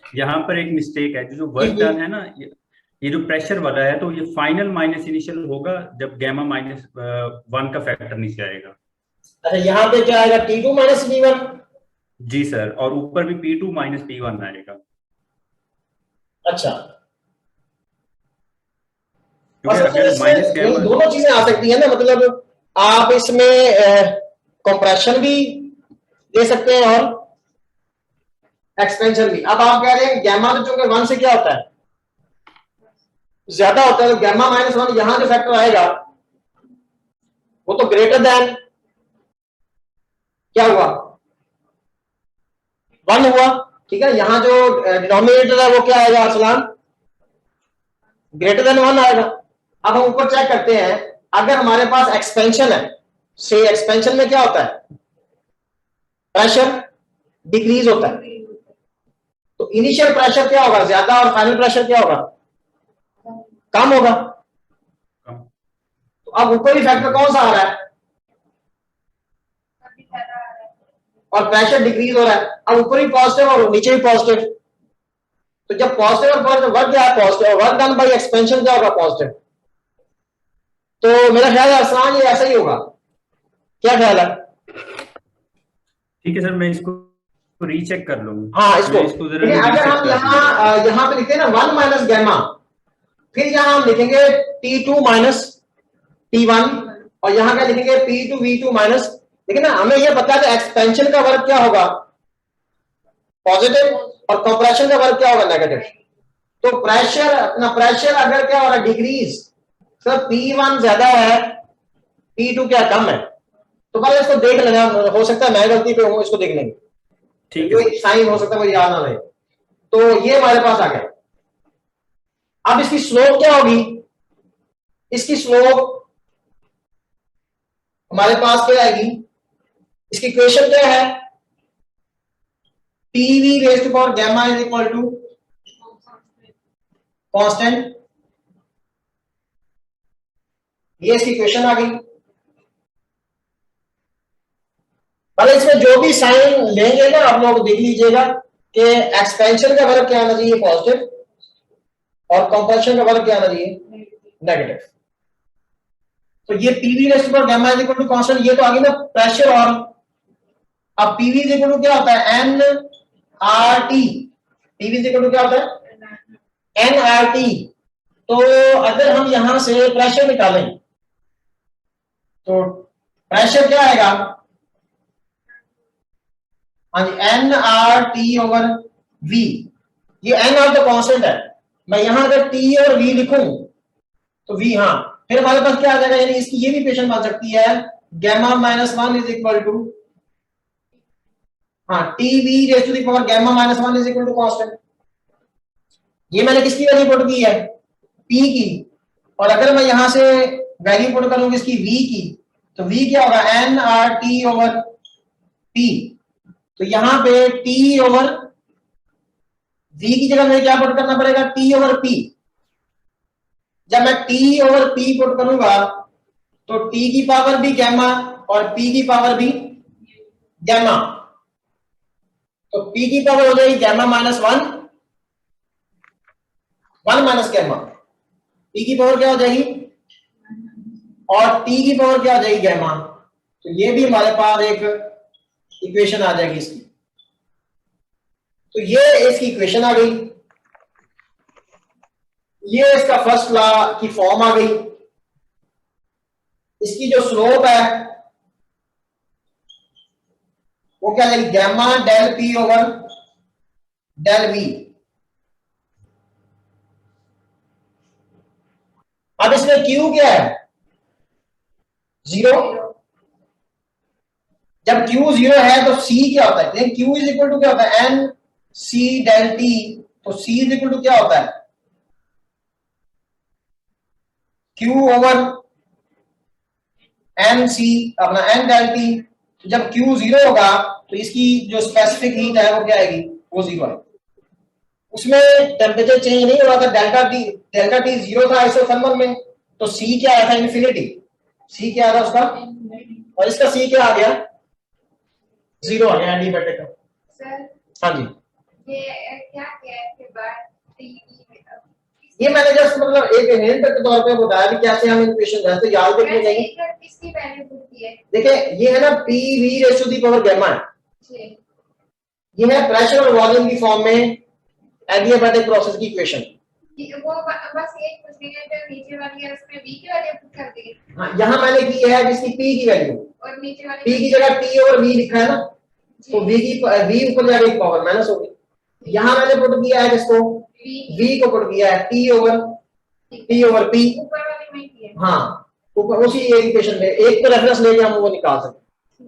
यहाँ पर एक मिस्टेक है, जो वर्क डन है ना, ये जो प्रेशर वाला है, तो ये फाइनल माइनस इनिशियल होगा जब गैमा -1 का फैक्टर नीचे आएगा। अच्छा यहाँ पे क्या आएगा, T2 माइनस P1। जी सर, और ऊपर भी P2 माइनस P1 आएगा। अच्छा, क्योंकि अगर माइनस गैमा, दोनों चीजें आ सकती है ना, मतलब आप इसमें कंप्रेशन भी दे सकते हैं और एक्सपेंशन भी। अब आप कह रहे हैं गैमा तो चूंकि 1 से क्या होता है, ज्यादा होता है, तो गैमा -1 यहां जो फैक्टर आएगा वो तो ग्रेटर देन क्या हुआ, 1 हुआ। ठीक है, यहां जो डिनोमिनेटर है वो क्या आएगा अरसलान, ग्रेटर देन 1 आएगा। अब हम ऊपर चेक करते हैं, अगर हमारे पास एक्सपेंशन है, से एक्सपेंशन में क्या होता है, प्रेशर डिक्रीज होता है, तो इनिशियल प्रेशर क्या होगा, ज्यादा, और फाइनल प्रेशर क्या होगा, कम होगा। तो अब ऊपरी फैक्टर कौन सा आ रहा है, और प्रेशर डिक्रीज हो रहा है। अब ऊपरी पॉजिटिव और नीचे भी पॉजिटिव, तो जब पॉजिटिव और पॉजिटिव, वर्क क्या है positive, work done bye expansion क्या होगा, पॉजिटिव। तो मेरा ख्याल है अरसलान ये ऐसा ही होगा, क्या ख्याल है? ठीक है सर, मैं इसको रीचेक कर लूंगा। हाँ, इसको अगर हम यहाँ पे लिखते हैं ना 1 माइनस गैमा, फिर यहां हम लिखेंगे T2 माइनस T1, और यहां क्या लिखेंगे P2 V2 माइनस। लेकिन ना हमें यह पता है कि एक्सपेंशन का वर्क क्या होगा, पॉजिटिव, और कंप्रेशन का वर्क क्या होगा, नेगेटिव। तो प्रेशर, अपना प्रेशर अगर क्या हो रहा है, डिक्रीज, सर P1 ज्यादा है, P2 क्या कम है। तो पहले इसको देख लेना, हो सकता है मैं गलती पे हूं, इसको देख लेंगे। ठीक है, है, साइन हो सकता है वो याद ना रहे। तो ये हमारे पास आ गया। अब इसकी स्लोप क्या होगी, इसकी स्लोप हमारे पास क्या आएगी, इसकी इक्वेशन क्या है, PV raise to power gamma is equal to constant. ये इसकी इक्वेशन आ गई। पहले इसमें जो भी साइन लेंगे ना आप लोग देख लीजिएगा कि एक्सपेंशन का वर्क क्या आना चाहिए, पॉजिटिव, और कंप्रेशन का वर्क क्या आना चाहिए, नेगेटिव। तो ये PV raise to power gamma is equal to constant, ये तो आ गई ना प्रेशर। और अब PV इज इक्वल टू क्या होता है, nRT। PV is equal to क्या होता है, nRT। तो अगर हम यहां से प्रेशर निकालें तो प्रेशर क्या आएगा, हाँ जी, nRT ओवर V। ये nR तो कांस्टेंट है, मैं यहां अगर T और V लिखूं तो V, हाँ, फिर हमारे पास क्या आ जाएगा, यानी इसकी ये भी इक्वेशन बन सकती है, गैमा -1 इज इक्वल टू, हाँ, TV raise to the power gamma -1 is equal to constant. ये मैंने किसकी वैल्यू पुट की है, P की, और अगर मैं यहां से वैल्यू पुट करूंगी इसकी V की, तो V क्या होगा, nRT ओवर P। तो यहां पे T ओवर V की जगह मुझे क्या पुट करना पड़ेगा, T ओवर P। जब मैं T ओवर P पुट करूंगा तो T की पावर भी गैमा और P की पावर भी गैमा, तो P की पावर हो जाएगी गैमा -1, 1 माइनस गैमा, P की पावर क्या हो जाएगी, और T की पावर क्या हो जाएगी, गैमा। तो ये भी हमारे पास एक इक्वेशन आ जाएगी इसकी। तो ये इसकी इक्वेशन आ गई, ये इसका फर्स्ट लॉ की फॉर्म आ गई। इसकी जो स्लोप है वो क्या जाएगी, gamma del P over del V। अब इसमें Q क्या है, 0। जब Q 0 है तो C क्या होता है, लेकिन Q इज इक्वल टू क्या होता है, N C डेल T। तो C इज इक्वल टू क्या होता है, Q ओवर N C, अपना N डेल T। तो जब Q 0 होगा तो इसकी जो स्पेसिफिक हीट है वो क्या आएगी, वो 0 है। उसमें टेम्परेचर चेंज नहीं हो रहा था, डेल्टा टी 0 था आइसोथर्मल में, तो सी क्या आया था, इन्फिनिटी। सी क्या आया था उसका, और इसका सी क्या आ गया, 0 आ गया एडियाबैटिक का। सर हाँ जी, ये क्या किया है इसके बाद ये मैंने जस्ट मतलब एक हिंट के तौर पे बताया कि कैसे हम इक्वेशन वैसे याद रखने चाहिए। किसकी वैल्यू पूछती है? देखिए ये है ना P V raise to the power gamma है, जी ये है प्रेशर और वॉल्यूम की फॉर्म में एडियाबैटिक प्रोसेस की इक्वेशन। वो बस एक पूछनी है जो नीचे वाली है उसमें v की वैल्यू पुट कर दी हाँ, यहाँ मैंने की है जिसकी p की वैल्यू, और नीचे वाली p की जगह t और v लिखा है ना, तो v ऊपर जाके एक पावर माइनस हो गई। यहाँ मैंने पुट किया है जिसको v को पुट किया है t ओवर p। ऊपर वाली में किया हाँ ऊपर उसी एक इक्वेशन में एक तो रेफरेंस लेके हम वो निकाल सकते।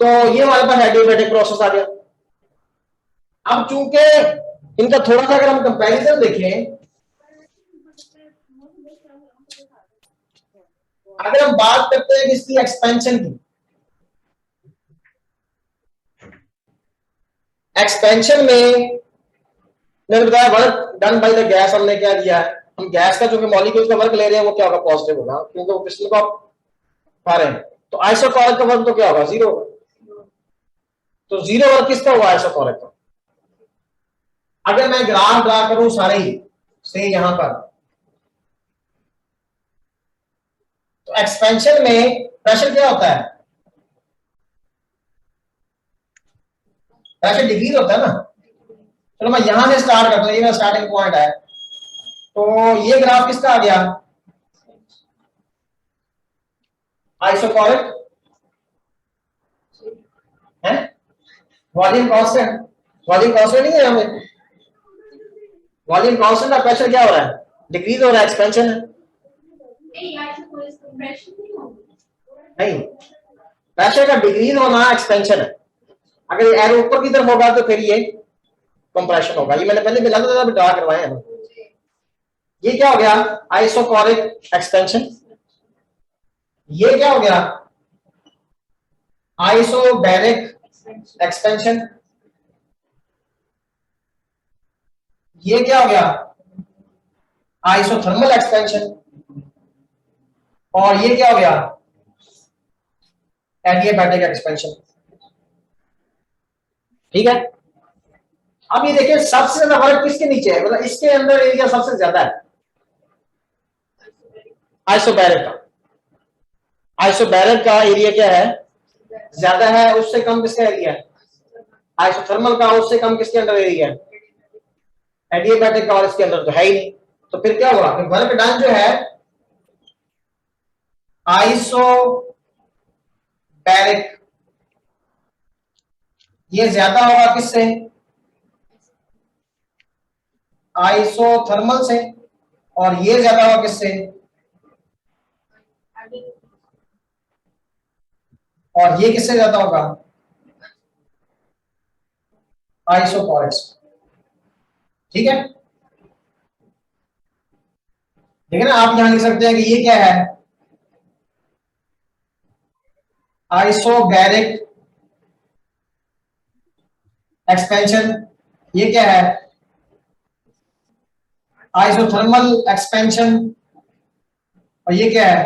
तो ये हमारे पास एडियाबैटिक प्रोसेस आ गया। अब चूंकि इनका थोड़ा सा अगर हम कंपैरिजन देखें, अगर हम बात करते हैं इसकी एक्सपेंशन की, एक्सपेंशन में मैंने बताया work done by the gas, हमने क्या किया है, हम गैस का जो कि मॉलिक्यूल का वर्क ले रहे हैं वो क्या होगा, पॉजिटिव होगा, क्योंकि वो पिस्टन को आप पा रहे हैं। तो आइसोकॉरिक का वर्क तो क्या होगा, 0 होगा। तो 0 वर्क किसका हुआ, आइसोकॉरिक का। अगर मैं ग्राफ ड्रा करूं सारे ही से यहां पर, तो एक्सपेंशन में प्रेशर क्या होता है, प्रेशर डिक्रीज होता है ना। चलो मैं यहां से स्टार्ट करता हूं, ये मेरा स्टार्टिंग पॉइंट है। तो ये ग्राफ किसका आ गया, आइसोकॉरिक है, वॉल्यूम कांस्टेंट, वॉल्यूम कांस्टेंट नहीं है यहाँ पे, वॉल्यूम कांस्टेंट का प्रेशर क्या हो रहा है, डिक्रीज हो रहा है, एक्सपेंशन है। नहीं, प्रेशर का डिक्रीज होना एक्सपेंशन है। अगर एरो ऊपर की तरफ होगा तो फिर ये कंप्रेशन होगा। ये मैंने पहले मिला था, ड्रा करवाए हैं। ये क्या हो गया, आइसोकॉरिक एक्सपेंशन। ये क्या हो गया, आइसोबैरिक एक्सपेंशन। ये क्या हो गया, आइसोथर्मल एक्सपेंशन। और ये क्या हो गया, एडियाबैटिक एक्सपेंशन। ठीक है, अब ये देखिए सबसे ज्यादा वर्क किसके नीचे है, मतलब इसके अंदर एरिया सबसे ज्यादा है आइसोबैरिक का। आइसोबैरिक का एरिया क्या है, ज्यादा है। उससे कम किसका एरिया है, आइसोथर्मल का। उससे कम किसके अंदर एरिया है, एडियाबैटिक का। और इसके अंदर तो है ही नहीं। तो फिर क्या हुआ, वर्क डन जो है आइसोबैरिक, ये ज्यादा होगा किससे, आइसोथर्मल से। और ये ज्यादा होगा किससे, और ये किससे ज्यादा होगा, आइसोकॉरिक से। ठीक है, ठीक है ना। आप यहां लिख सकते हैं कि ये क्या है, आइसोबैरिक एक्सपेंशन। ये क्या है, आइसोथर्मल एक्सपेंशन। और ये क्या है,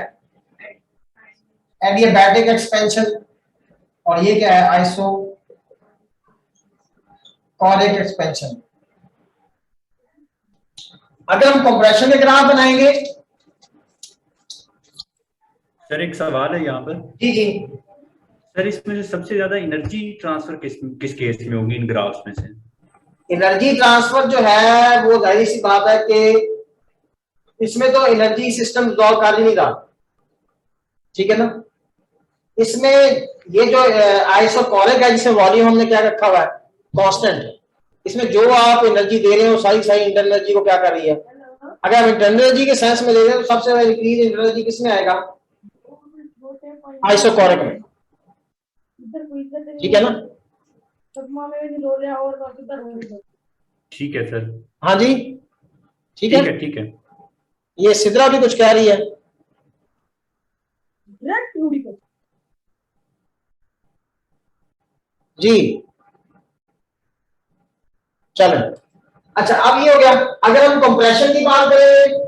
एडियाबैटिक एक्सपेंशन। और ये क्या है, आइसोकॉरिक एक्सपेंशन। अगर हम कंप्रेशन के ग्राफ बनाएंगे, सर एक सवाल है यहाँ पर। जी जी, सर इसमें से सबसे ज्यादा एनर्जी ट्रांसफर किस केस में होगी इन ग्राफ्स में से? एनर्जी ट्रांसफर जो है वो जाहिर सी बात है कि इसमें तो एनर्जी सिस्टम रिजॉल्व कर ही नहीं रहा। ठीक है ना, इसमें ये जो आइसोकॉरिक है जिसमें वॉल्यूम हमने क्या रखा हुआ है, कांस्टेंट। इसमें जो आप एनर्जी दे रहे हो सारी सारी इंटरनल एनर्जी को क्या कर रही है। अगर हम इंटरनल एनर्जी के सेंस में ले रहे हैं तो सबसे ज्यादा इंक्रीज इंटरनल एनर्जी किसमें आएगा, आइसोकॉरिक में। ठीक है ना, ठीक है सर। हाँ जी, ठीक है। ठीक है। ये सिद्रा भी कुछ कह रही है। जी चलो अच्छा, अब ये हो गया। अगर हम कंप्रेशन की बात करें,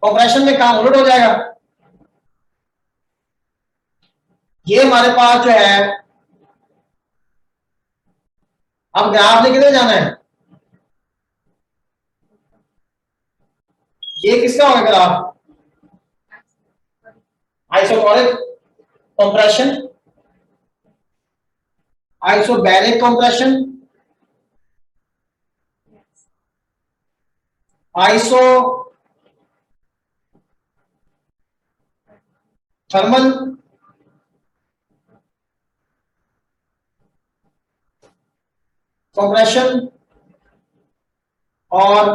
कंप्रेशन में काम उलट हो जाएगा। ये हमारे पास जो है, अब ग्राफ ने किधर जाना है, ये किसका होगा graph, isochoric compression, isobaric compression, iso thermal, compression और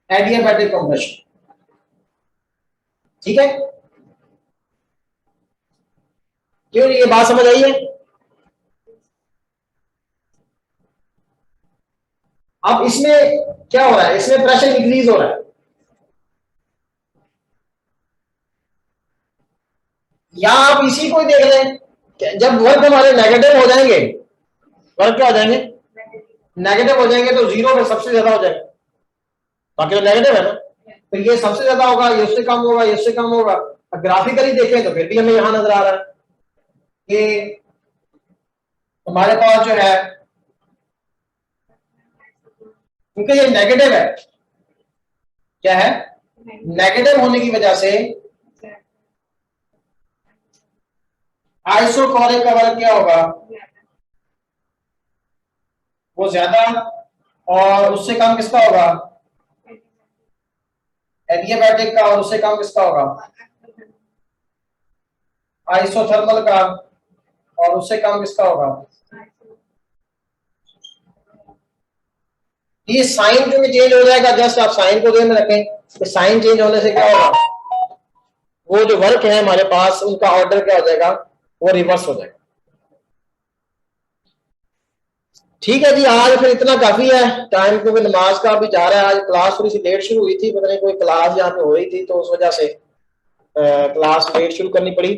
एडियाबैटिक कंप्रेशन। ठीक है, क्यों ये बात समझ आई है? अब इसमें क्या हो रहा है, इसमें प्रेशर इंक्रीज हो रहा है। या आप इसी को देख रहे हैं कि जब वर्क हमारे नेगेटिव हो जाएंगे, वर्क क्या हो जाएंगे, नेगेटिव हो जाएंगे, तो जीरो में सबसे ज्यादा हो जाएगा, बाकी तो नेगेटिव है ना, तो ये सबसे ज्यादा होगा, ये उससे कम होगा, ये उससे कम होगा। ग्राफिकली देखें तो फिर भी हमें यहां नजर आ रहा है कि हमारे पास जो है, क्योंकि ये नेगेटिव है, क्या है, नेगेटिव होने की वजह से आइसोकोरिक का वर्क क्या होगा, वो ज्यादा, और उससे कम किसका होगा, एडियाबैटिक का, और उससे कम किसका होगा, आइसोथर्मल का, और उससे कम किसका होगा। ये साइन जो चेंज हो जाएगा, जस्ट आप साइन को ध्यान में रखें कि साइन चेंज होने से क्या होगा, वो जो वर्क है हमारे पास उनका ऑर्डर क्या हो जाएगा, वो रिवर्स हो जाएगा। ठीक है जी, आज फिर इतना काफी है, टाइम क्योंकि नमाज का भी जा रहा है। आज क्लास थोड़ी सी लेट शुरू हुई थी, पता नहीं कोई क्लास यहाँ पे हो रही थी, तो उस वजह से क्लास लेट शुरू करनी पड़ी।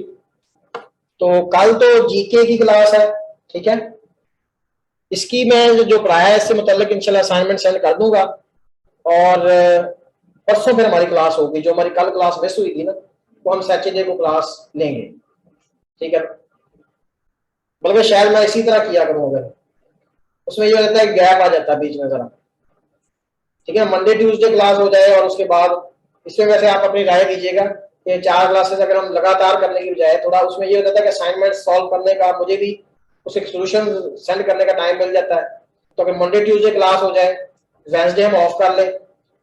तो कल तो जीके की क्लास है, ठीक है, इसकी मैं जो पढ़ाया है इससे मुताल्लिक इंशाल्लाह असाइनमेंट सेंड कर दूंगा, और परसों फिर हमारी क्लास होगी। जो हमारी कल क्लास मिस हुई थी ना, तो हम सैटरडे को क्लास लेंगे, ठीक है। बल्कि शायद मैं इसी तरह किया करूँगा, उसमें ये रहता है गैप आ जाता है बीच में जरा, ठीक है। मंडे ट्यूसडे क्लास हो जाए, और उसके बाद इसमें वैसे आप अपनी राय दीजिएगा कि 4 क्लासेस अगर हम लगातार करने की बजाय, थोड़ा उसमें ये होता है कि असाइनमेंट सॉल्व करने का मुझे भी उसे सोल्यूशन सेंड करने का टाइम मिल जाता है। तो अगर मंडे ट्यूसडे क्लास हो जाए, वेंसडे हम ऑफ कर ले,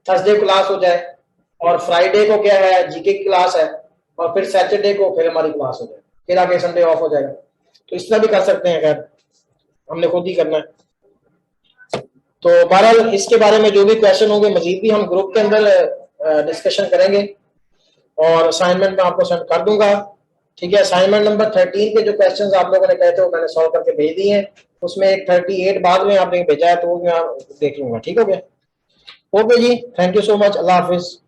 थर्सडे क्लास हो जाए, और फ्राइडे को क्या है, जीके की क्लास है, और फिर सैटरडे को फिर हमारी क्लास हो जाए, फिर आगे संडे ऑफ हो जाएगा। तो इस तरह भी कर सकते हैं, खैर हमने खुद ही करना है। तो बहरहाल इसके बारे में जो भी क्वेश्चन होंगे मजीद भी हम ग्रुप के अंदर डिस्कशन करेंगे, और असाइनमेंट में आपको सेंड कर दूंगा, ठीक है। असाइनमेंट नंबर 13 के जो क्वेश्चंस आप लोगों ने कहे थे वो मैंने सॉल्व करके भेज दिए हैं, उसमें एक 38 बाद में आपने भेजा है, तो वो मैं देख लूंगा, ठीक हो गया। ओके जी, थैंक यू सो मच, अल्लाह हाफिज।